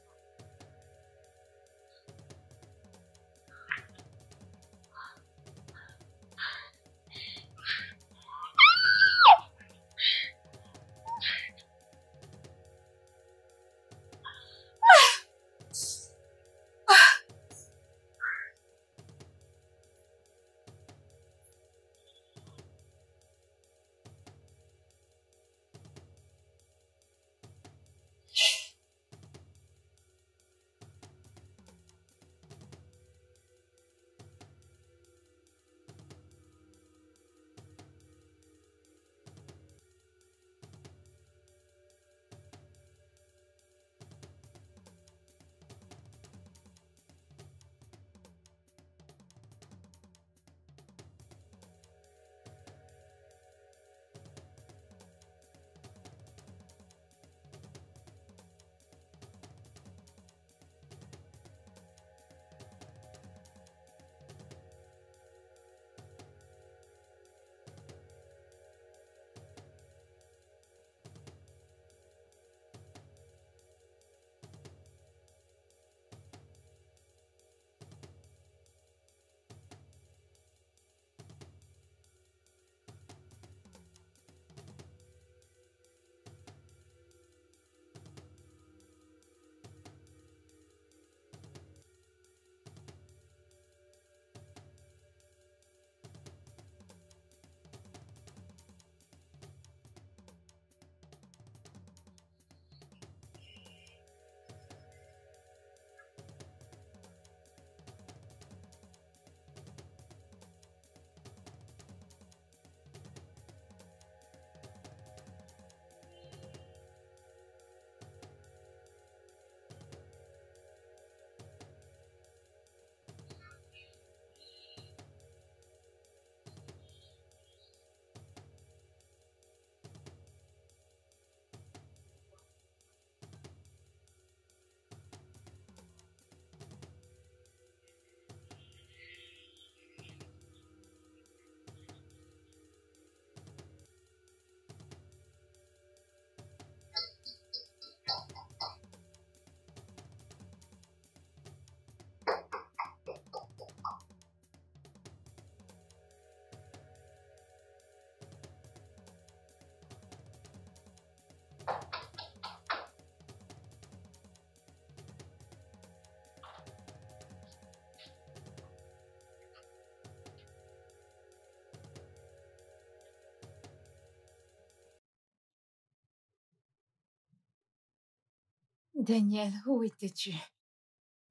Daniel, où étais-tu?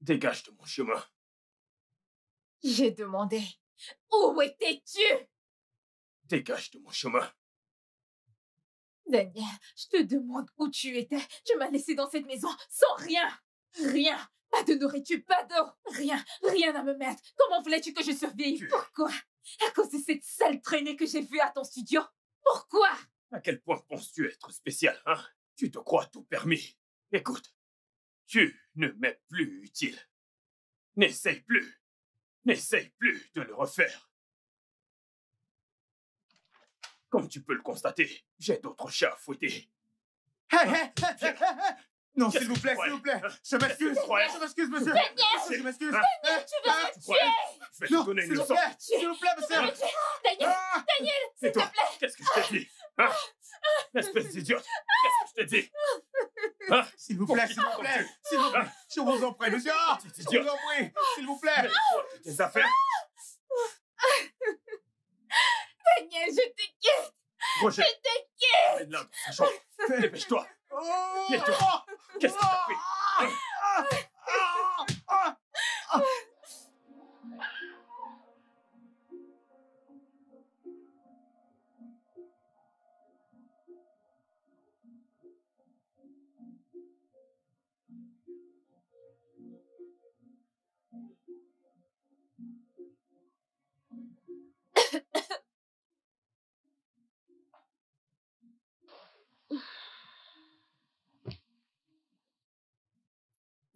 Dégage de mon chemin. J'ai demandé. Où étais-tu? Dégage de mon chemin. Daniel, je te demande où tu étais. Tu m'as laissé dans cette maison sans rien. Rien. Pas de nourriture, pas d'eau. Rien. Rien à me mettre. Comment voulais-tu que je survive? Pourquoi? À cause de cette sale traînée que j'ai vue à ton studio? Pourquoi? À quel point penses-tu être spécial, hein? Tu te crois tout permis. Écoute, tu ne m'es plus utile. N'essaye plus. N'essaye plus de le refaire. Comme tu peux le constater, j'ai d'autres chats à fouetter. Non, Qu'est-ce s'il vous que plaît, tu s'il vous plaît. croyais, Je m'excuse. croyais Je m'excuse, monsieur. Je m'excuse. Tu veux me tuer? Je vais te Non, donner s'il une vous leçon. plaît. S'il vous plaît, monsieur. Daniel, Ah, C'est toi. Qu'est-ce que je t'ai dit? Hein? Espèce d'idiote. Qu'est-ce que je t'ai dit? Hein? s'il vous plaît, s'il vous plaît. S'il vous plaît. Je vous en prie, monsieur. Ah, Petit je vous idiot. en prie. S'il vous plaît. Mets-toi de tes affaires. Daniel, je te quitte. Roger, emmène là dans sa chambre. Dépêche-toi. Oh. Viens-toi. Qu'est-ce qui t'a pris? Hein?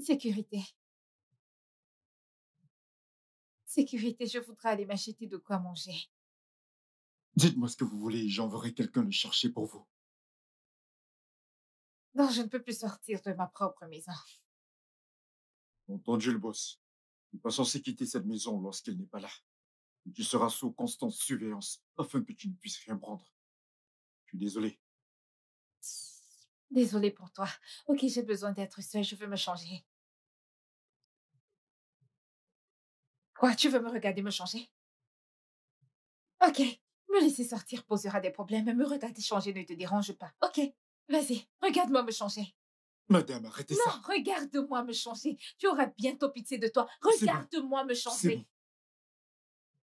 Sécurité. Sécurité, je voudrais aller m'acheter de quoi manger. Dites-moi ce que vous voulez et j'enverrai quelqu'un le chercher pour vous. Non, je ne peux plus sortir de ma propre maison. Entendu le boss. Tu n'es pas censé quitter cette maison lorsqu'elle n'est pas là. Tu seras sous constante surveillance afin que tu ne puisses rien prendre. Je suis désolé. Désolée pour toi. Ok, j'ai besoin d'être seule, je veux me changer. Quoi, tu veux me regarder me changer? Ok, me laisser sortir posera des problèmes. Me regarder changer ne te dérange pas. Ok, vas-y, regarde-moi me changer. Madame, arrêtez Non, ça. regarde-moi me changer. Tu auras bientôt pitié de toi. C'est bon. Regarde-moi me C'est changer. bon.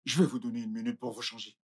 Je vais vous donner 1 minute pour vous changer.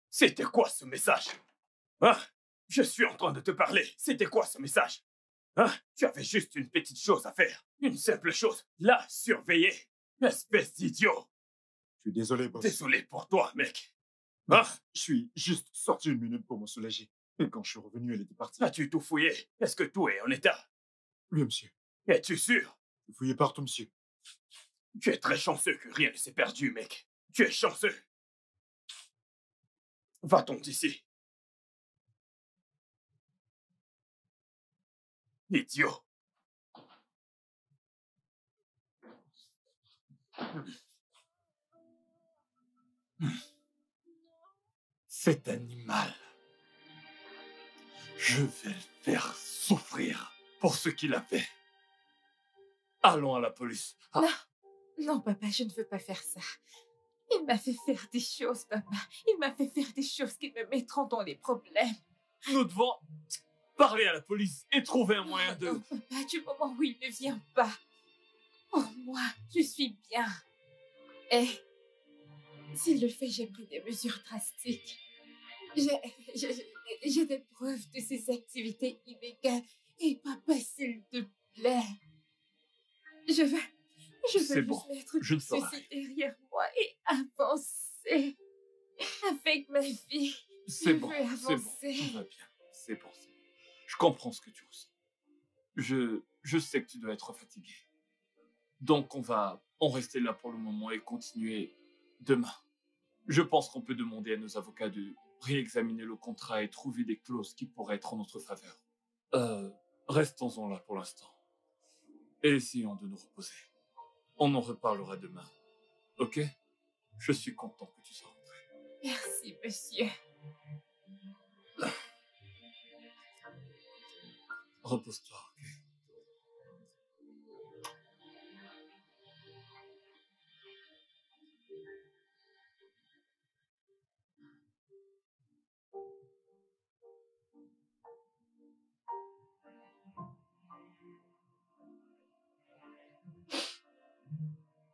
C'était quoi ce message? Hein? Je suis en train de te parler. C'était quoi ce message? Hein? Tu avais juste une petite chose à faire. Une simple chose. La surveiller. Espèce d'idiot. Je suis désolé, boss. Désolé pour toi, mec. Hein? Je suis juste sorti 1 minute pour me soulager. Et quand je suis revenu, elle était partie. As-tu tout fouillé? Est-ce que tout est en état? Oui, monsieur. Es-tu sûr? Vous fouillez partout, monsieur. Tu es très chanceux que rien ne s'est perdu, mec. Tu es chanceux. Va-t'en d'ici. Idiot. Cet animal, je vais le faire souffrir pour ce qu'il a fait. Allons à la police. Ah, Non, papa, je ne veux pas faire ça. Il m'a fait faire des choses, papa. Il m'a fait faire des choses qui me mettront dans les problèmes. nous devons Parlez à la police et trouvez un moyen Non, de... papa, du moment où il ne vient pas. Pour moi, je suis bien. Et s'il le fait, j'ai pris des mesures drastiques. J'ai des preuves de ses activités illégales. Et papa, s'il te plaît, je veux C'est juste bon, mettre je ne tout ferai ceci derrière moi et avancer avec ma vie. C'est Je bon, veux c'est bon, avancer. tout va bien. C'est bon, c'est bon. Je comprends ce que tu ressens. Je sais que tu dois être fatigué. Donc on va en rester là pour le moment et continuer demain. Je pense qu'on peut demander à nos avocats de réexaminer le contrat et trouver des clauses qui pourraient être en notre faveur. Restons-en là pour l'instant. Et essayons de nous reposer. On en reparlera demain. Ok? Je suis content que tu sois rentré. Merci, monsieur. Repose-toi, ok?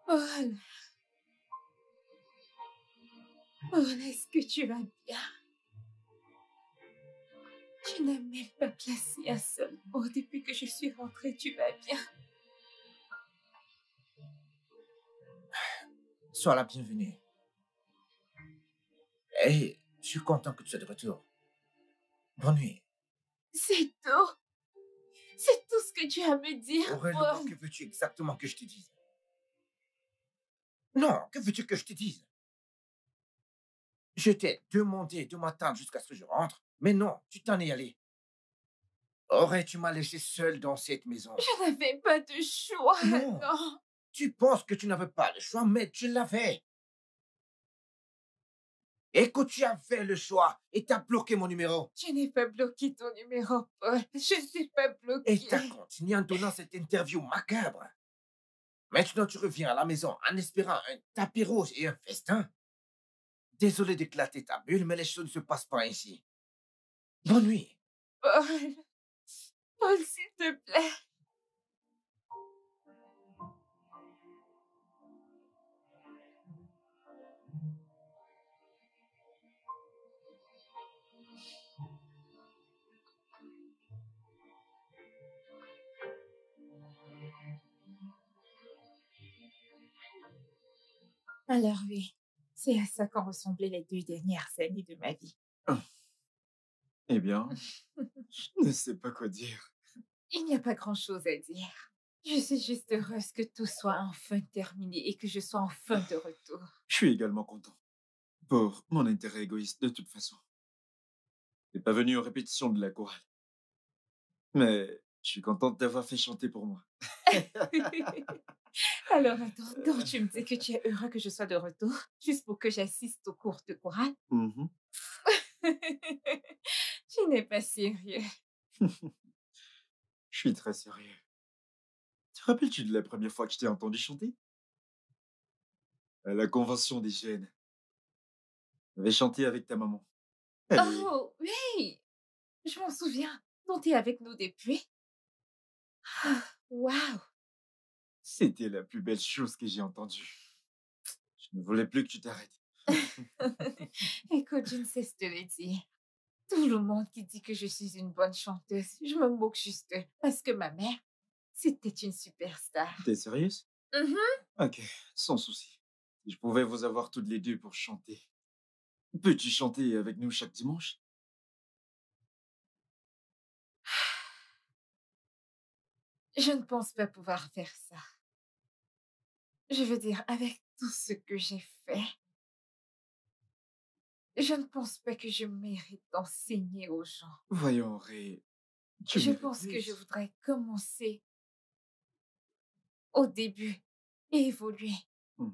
Paul. Paul, est-ce que tu vas bien? Tu n'as même pas placé un seul mot depuis que je suis rentrée. Tu vas bien? Sois la bienvenue. Et je suis content que tu sois de retour. Bonne nuit. C'est tout. C'est tout ce que tu as à me dire, Aurélie, Paul. que veux-tu exactement que je te dise? Non, que veux-tu que je te dise? Je t'ai demandé de m'attendre jusqu'à ce que je rentre, mais non, tu t'en es allé. Tu m'as laissé seul dans cette maison. Je n'avais pas de choix. Non. Non. Tu penses que tu n'avais pas le choix, mais tu l'avais. Et que tu avais le choix et t'as bloqué mon numéro. Je n'ai pas bloqué ton numéro, Paul. Je ne t'ai pas bloqué. Et t'as continué en donnant cette interview macabre. Maintenant, tu reviens à la maison en espérant un tapis rouge et un festin. Désolé d'éclater ta bulle, mais les choses ne se passent pas ainsi. Bonne nuit. Paul. Paul, s'il te plaît. Alors oui, c'est à ça qu'ont ressemblé les 2 dernières années de ma vie. Eh bien, je ne sais pas quoi dire. Il n'y a pas grand-chose à dire. Je suis juste heureuse que tout soit enfin terminé et que je sois enfin de retour. Je suis également content. Pour mon intérêt égoïste, de toute façon. Je n'ai pas venu aux répétitions de la chorale. Mais je suis contente d'avoir fait chanter pour moi. Alors attends, donc tu me dis que tu es heureux que je sois de retour, juste pour que j'assiste aux cours de chorale? Mhm. Tu n'es pas sérieux. Je suis très sérieux. Te rappelles-tu de la première fois que je t'ai entendu chanter? À la convention des jeunes. J'avais chanté avec ta maman. Elle est- Oh, oui, je m'en souviens. Donc t'es avec nous depuis? Ah, waouh. C'était la plus belle chose que j'ai entendue. Je ne voulais plus que tu t'arrêtes. Écoute, je ne sais te le dire. Tout le monde qui dit que je suis une bonne chanteuse, je me moque juste parce que ma mère, c'était une superstar. T'es sérieuse? Mhm. Ok, sans souci. Si je pouvais vous avoir toutes les deux pour chanter. Peux-tu chanter avec nous chaque dimanche? Je ne pense pas pouvoir faire ça. Je veux dire, avec tout ce que j'ai fait, je ne pense pas que je mérite d'enseigner aux gens. Voyons, Ré. Tu Je mérites pense que plus. je voudrais commencer au début et évoluer. Hmm.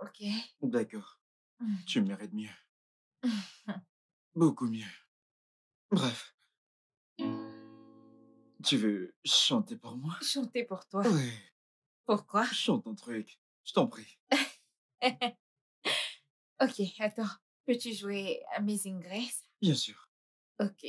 Ok? D'accord. Mm. Tu mérites mieux. Beaucoup mieux. Bref. Tu veux chanter pour moi? Chanter pour toi. Ouais. Pourquoi? Chante ton truc. Je t'en prie. Ok, attends. Peux-tu jouer Amazing Grace? Bien sûr. Ok.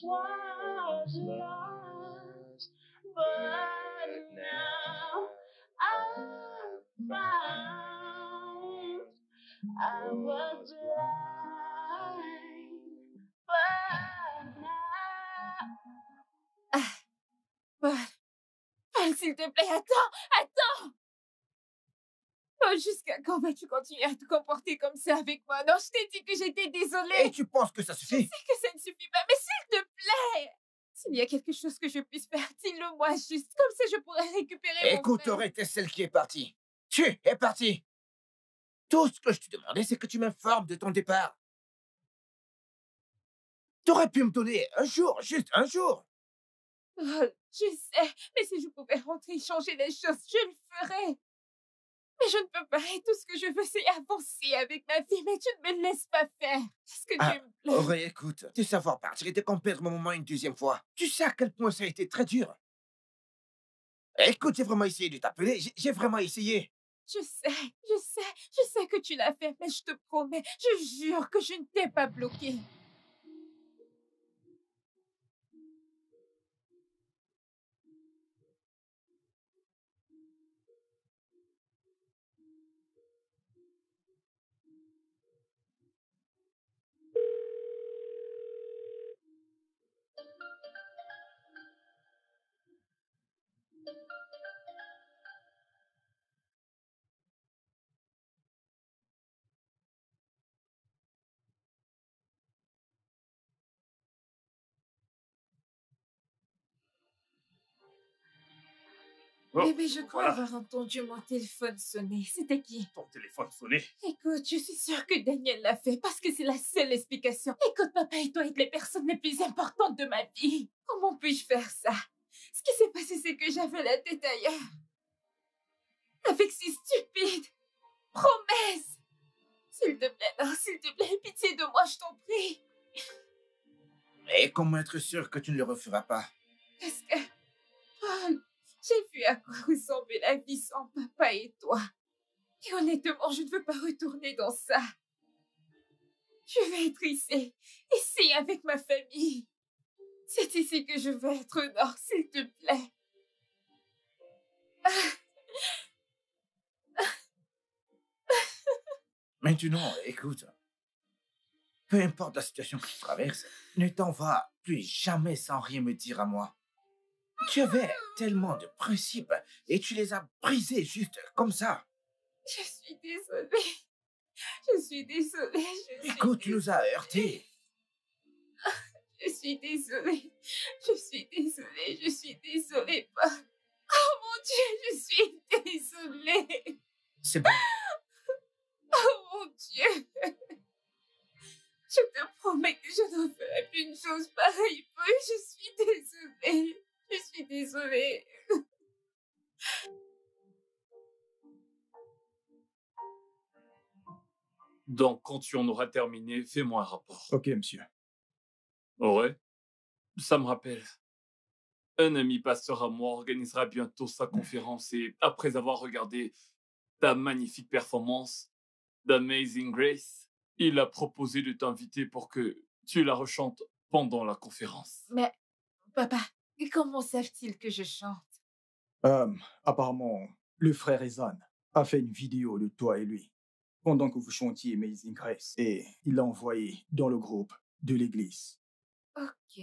was lost, but now I'm found. I was blind, but now. Paul, Paul, s'il te plaît, attends! Oh, jusqu'à quand vas-tu continuer à te comporter comme ça avec moi? Non, je t'ai dit que j'étais désolée. Et tu penses que ça Je suffit? sais que ça ne suffit pas, mais s'il te plaît! S'il y a quelque chose que je puisse faire, dis-le moi juste. Comme ça, je pourrais récupérer mon Écoute, frère. Auré, t'es celle qui est partie. Tu es partie. Tout ce que je te demandais, c'est que tu m'informes de ton départ. T'aurais pu me donner un jour, juste un jour. Oh, je sais, mais si je pouvais rentrer et changer les choses, je le ferais. Mais je ne peux pas, et tout ce que je veux, c'est avancer avec ma vie, mais tu ne me laisses pas faire. Est-ce que tu me plais? Auré, écoute, te savoir partir et te perdre mon moment une deuxième fois. Tu sais à quel point ça a été très dur. Écoute, j'ai vraiment essayé de t'appeler, j'ai vraiment essayé. Je sais que tu l'as fait, mais je te promets, je jure que je ne t'ai pas bloqué. Oh, Bébé, je crois voilà. avoir entendu mon téléphone sonner. C'était qui? Ton téléphone sonnait. Écoute, je suis sûre que Daniel l'a fait parce que c'est la seule explication. Écoute, papa et toi êtes les personnes les plus importantes de ma vie. Comment puis-je faire ça? Ce qui s'est passé, c'est que j'avais la tête ailleurs. Avec ces stupides promesses. S'il te plaît, non, s'il te plaît, pitié de moi, je t'en prie. Et comment être sûr que tu ne le referas pas? Parce que, Paul, j'ai vu à quoi ressemblait la vie sans papa et toi. Et honnêtement, je ne veux pas retourner dans ça. Je vais être ici avec ma famille. C'est ici que je veux être, Nord, s'il te plaît. Maintenant, écoute, peu importe la situation que tu traverses, ne t'en va plus jamais sans rien me dire à moi. Tu avais tellement de principes et tu les as brisés juste comme ça. Je suis désolée. Je suis désolée. Écoute, tu nous as heurtés. Je suis désolée. Je suis désolée. Je suis désolée, Paul. Oh mon Dieu, je suis désolée. C'est bon. Oh mon Dieu. Je te promets que je ne ferai plus une chose pareille, Paul. Je suis désolée. Je suis désolée. Donc, quand tu en auras terminé, fais-moi un rapport. Ok, monsieur. Ouais. Ça me rappelle. Un ami pasteur à moi organisera bientôt sa conférence et après avoir regardé ta magnifique performance d'Amazing Grace, il a proposé de t'inviter pour que tu la rechantes pendant la conférence. Mais, papa, comment savent-ils que je chante? Apparemment, le frère Ezan a fait une vidéo de toi et lui pendant que vous chantiez Amazing Grace et il l'a envoyé dans le groupe de l'église. Ok.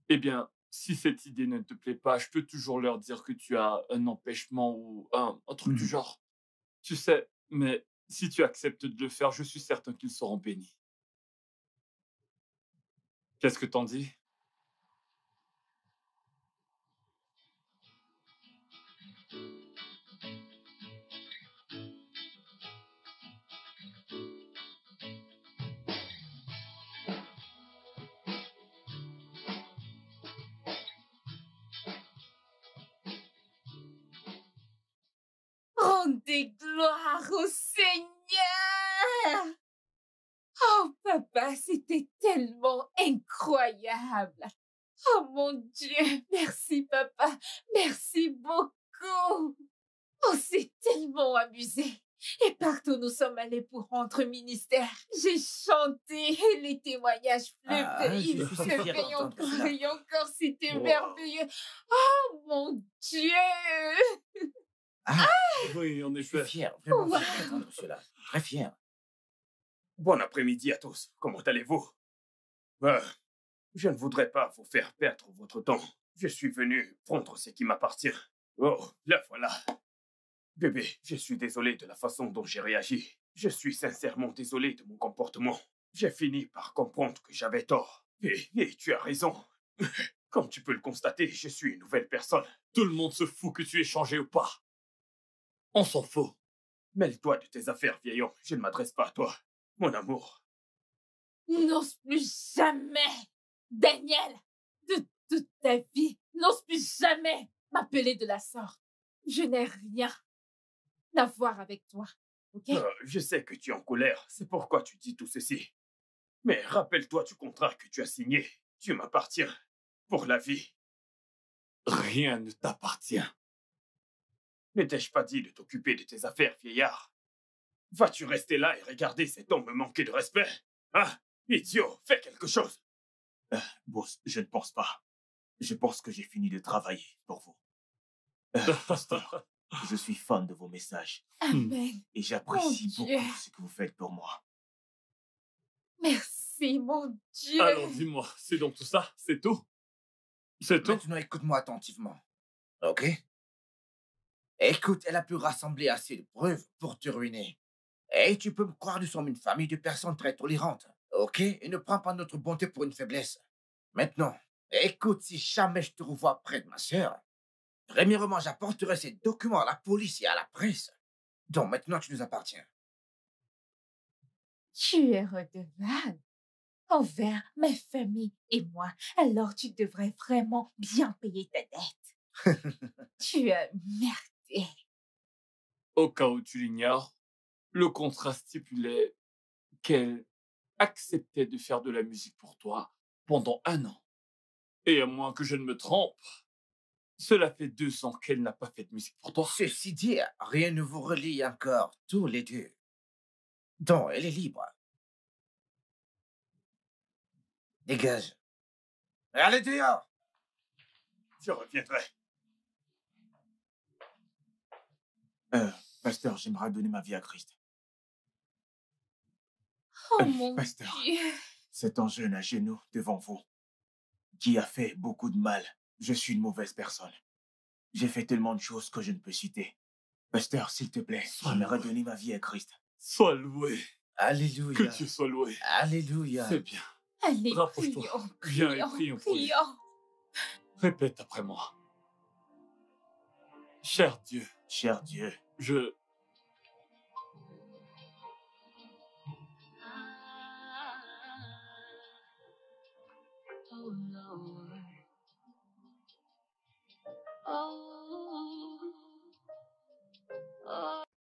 Eh bien, si cette idée ne te plaît pas, je peux toujours leur dire que tu as un empêchement ou un truc du genre. Tu sais, mais si tu acceptes de le faire, je suis certain qu'ils seront bénis. Qu'est-ce que t'en dis? Rendez gloire au Seigneur! Oh, papa, c'était tellement incroyable! Oh mon Dieu, merci papa, merci beaucoup! On s'est tellement amusé. Et partout nous sommes allés pour rendre ministère. J'ai chanté et les témoignages Ah, je pleuvaient. suis si fier d'entendre cela. Et encore, c'était Wow. merveilleux. Oh mon Dieu! Ah, Oui, en je suis effet. fier, vraiment Wow. fier d'entendre cela. Très fier. Bon après-midi à tous. Comment allez-vous? Je ne voudrais pas vous faire perdre votre temps. Je suis venu prendre ce qui m'appartient. Oh, la voilà. Bébé, je suis désolé de la façon dont j'ai réagi. Je suis sincèrement désolé de mon comportement. J'ai fini par comprendre que j'avais tort. Et tu as raison. Comme tu peux le constater, je suis une nouvelle personne. Tout le monde se fout que tu aies changé ou pas. On s'en fout. Mêle-toi de tes affaires, vieil homme. Je ne m'adresse pas à toi. Mon amour. N'ose plus jamais, Daniel, de toute ta vie, n'ose plus jamais m'appeler de la sorte. Je n'ai rien à voir avec toi, ok? Je sais que tu es en colère. C'est pourquoi tu dis tout ceci. Mais rappelle-toi du contrat que tu as signé. Tu m'appartiens. Pour la vie. Rien ne t'appartient. Ne t'ai-je pas dit de t'occuper de tes affaires, vieillard? Vas-tu rester là et regarder cet homme me manquer de respect? Ah, idiot, fais quelque chose. Boss, je ne pense pas. Je pense que j'ai fini de travailler pour vous. Pasteur, je suis fan de vos messages Amen. et j'apprécie Mon Dieu. beaucoup ce que vous faites pour moi. Merci, mon Dieu. Alors dis-moi, c'est donc tout ça? C'est tout? C'est tout? Maintenant, écoute-moi attentivement. Ok? Écoute, elle a pu rassembler assez de preuves pour te ruiner. Et tu peux me croire, nous sommes une famille de personnes très tolérantes. Ok? Et ne prends pas notre bonté pour une faiblesse. Maintenant, écoute, si jamais je te revois près de ma sœur, premièrement, j'apporterai ces documents à la police et à la presse. Donc maintenant, tu nous appartiens. Tu es redevable envers ma famille et moi. Alors tu devrais vraiment bien payer ta dette. Tu as merdé. Au cas où tu l'ignores, le contrat stipulait qu'elle acceptait de faire de la musique pour toi pendant 1 an. Et à moins que je ne me trompe, cela fait 2 ans qu'elle n'a pas fait de musique pour toi. Ceci dit, rien ne vous relie encore, tous les deux. Donc, elle est libre. Dégage. Allez dehors! Je reviendrai. Pasteur, j'aimerais donner ma vie à Christ. Oh mon Pasteur. Dieu. C'est un jeune à genoux devant vous qui a fait beaucoup de mal. Je suis une mauvaise personne. J'ai fait tellement de choses que je ne peux citer. Pasteur, s'il te plaît, j'aimerais donner ma vie à Christ. Sois loué. Alléluia. Que Dieu soit loué. Alléluia. C'est bien. Allez, Rapproche-toi. prions, Viens et prions pour lui. prions. Répète après moi. Cher Dieu, Cher Dieu, je...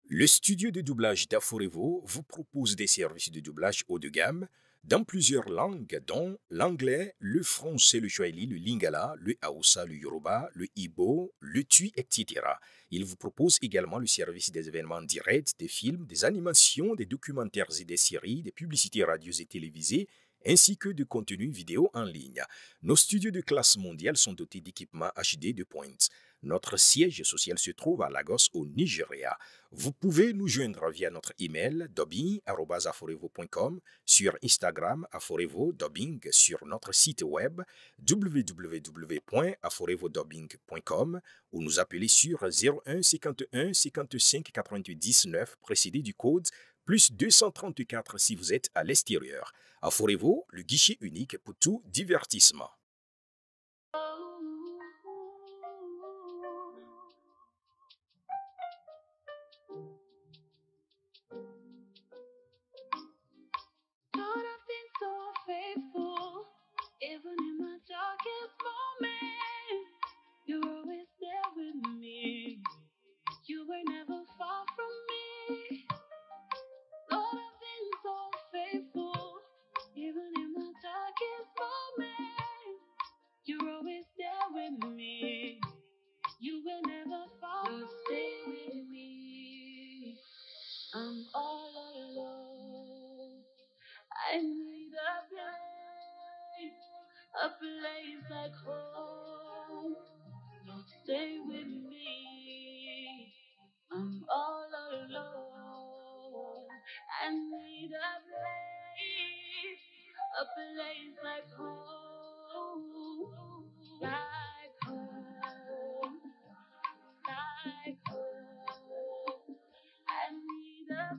Le studio de doublage d'Aforevo vous propose des services de doublage haut de gamme dans plusieurs langues, dont l'anglais, le français, le swahili, le lingala, le hausa, le yoruba, le ibo, le tui, etc. Il vous propose également le service des événements directs, des films, des animations, des documentaires et des séries, des publicités radios et télévisées, ainsi que de contenus vidéo en ligne. Nos studios de classe mondiale sont dotés d'équipements HD de pointe. Notre siège social se trouve à Lagos, au Nigeria. Vous pouvez nous joindre via notre email dubbing@aforevo.com, sur Instagram aforevo-dubbing, sur notre site web www.aforevodubbing.com ou nous appeler sur 01 51 55 99 précédé du code plus 234 si vous êtes à l'extérieur. Aforevo, le guichet unique pour tout divertissement. Lord, I've been so faithful, even in my darkest moments. You're always there with me. You were never far from me. Lord, I've been so faithful, even in my darkest moments. You're always there with me. You were never far from me. Stay with me. place like home. Lord, stay with me. I'm all alone. I need a place like home. Like home. Like home. I need a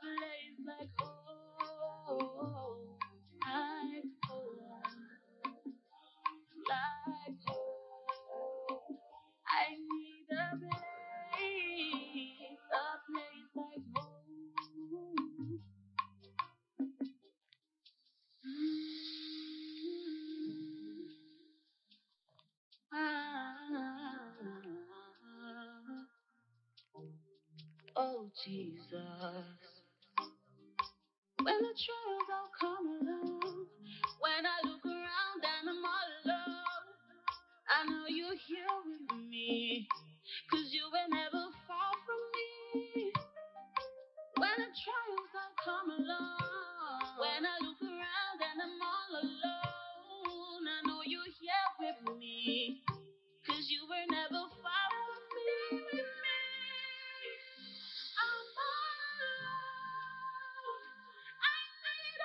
place like home. Like home. Like home. I need a place like home. Oh Jesus, when the trials all come along, when I look around and I'm all alone, I know you're here with me, 'cause you were never far from me. When the trials all come along, when I look around and I'm all alone, I know you're here with me, 'cause you were never far from me. I'm all alone. I need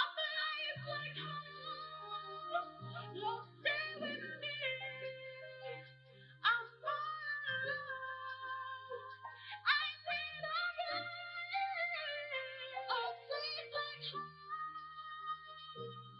a place like home. Lord, stay with me. I'm all alone. I need a place like home.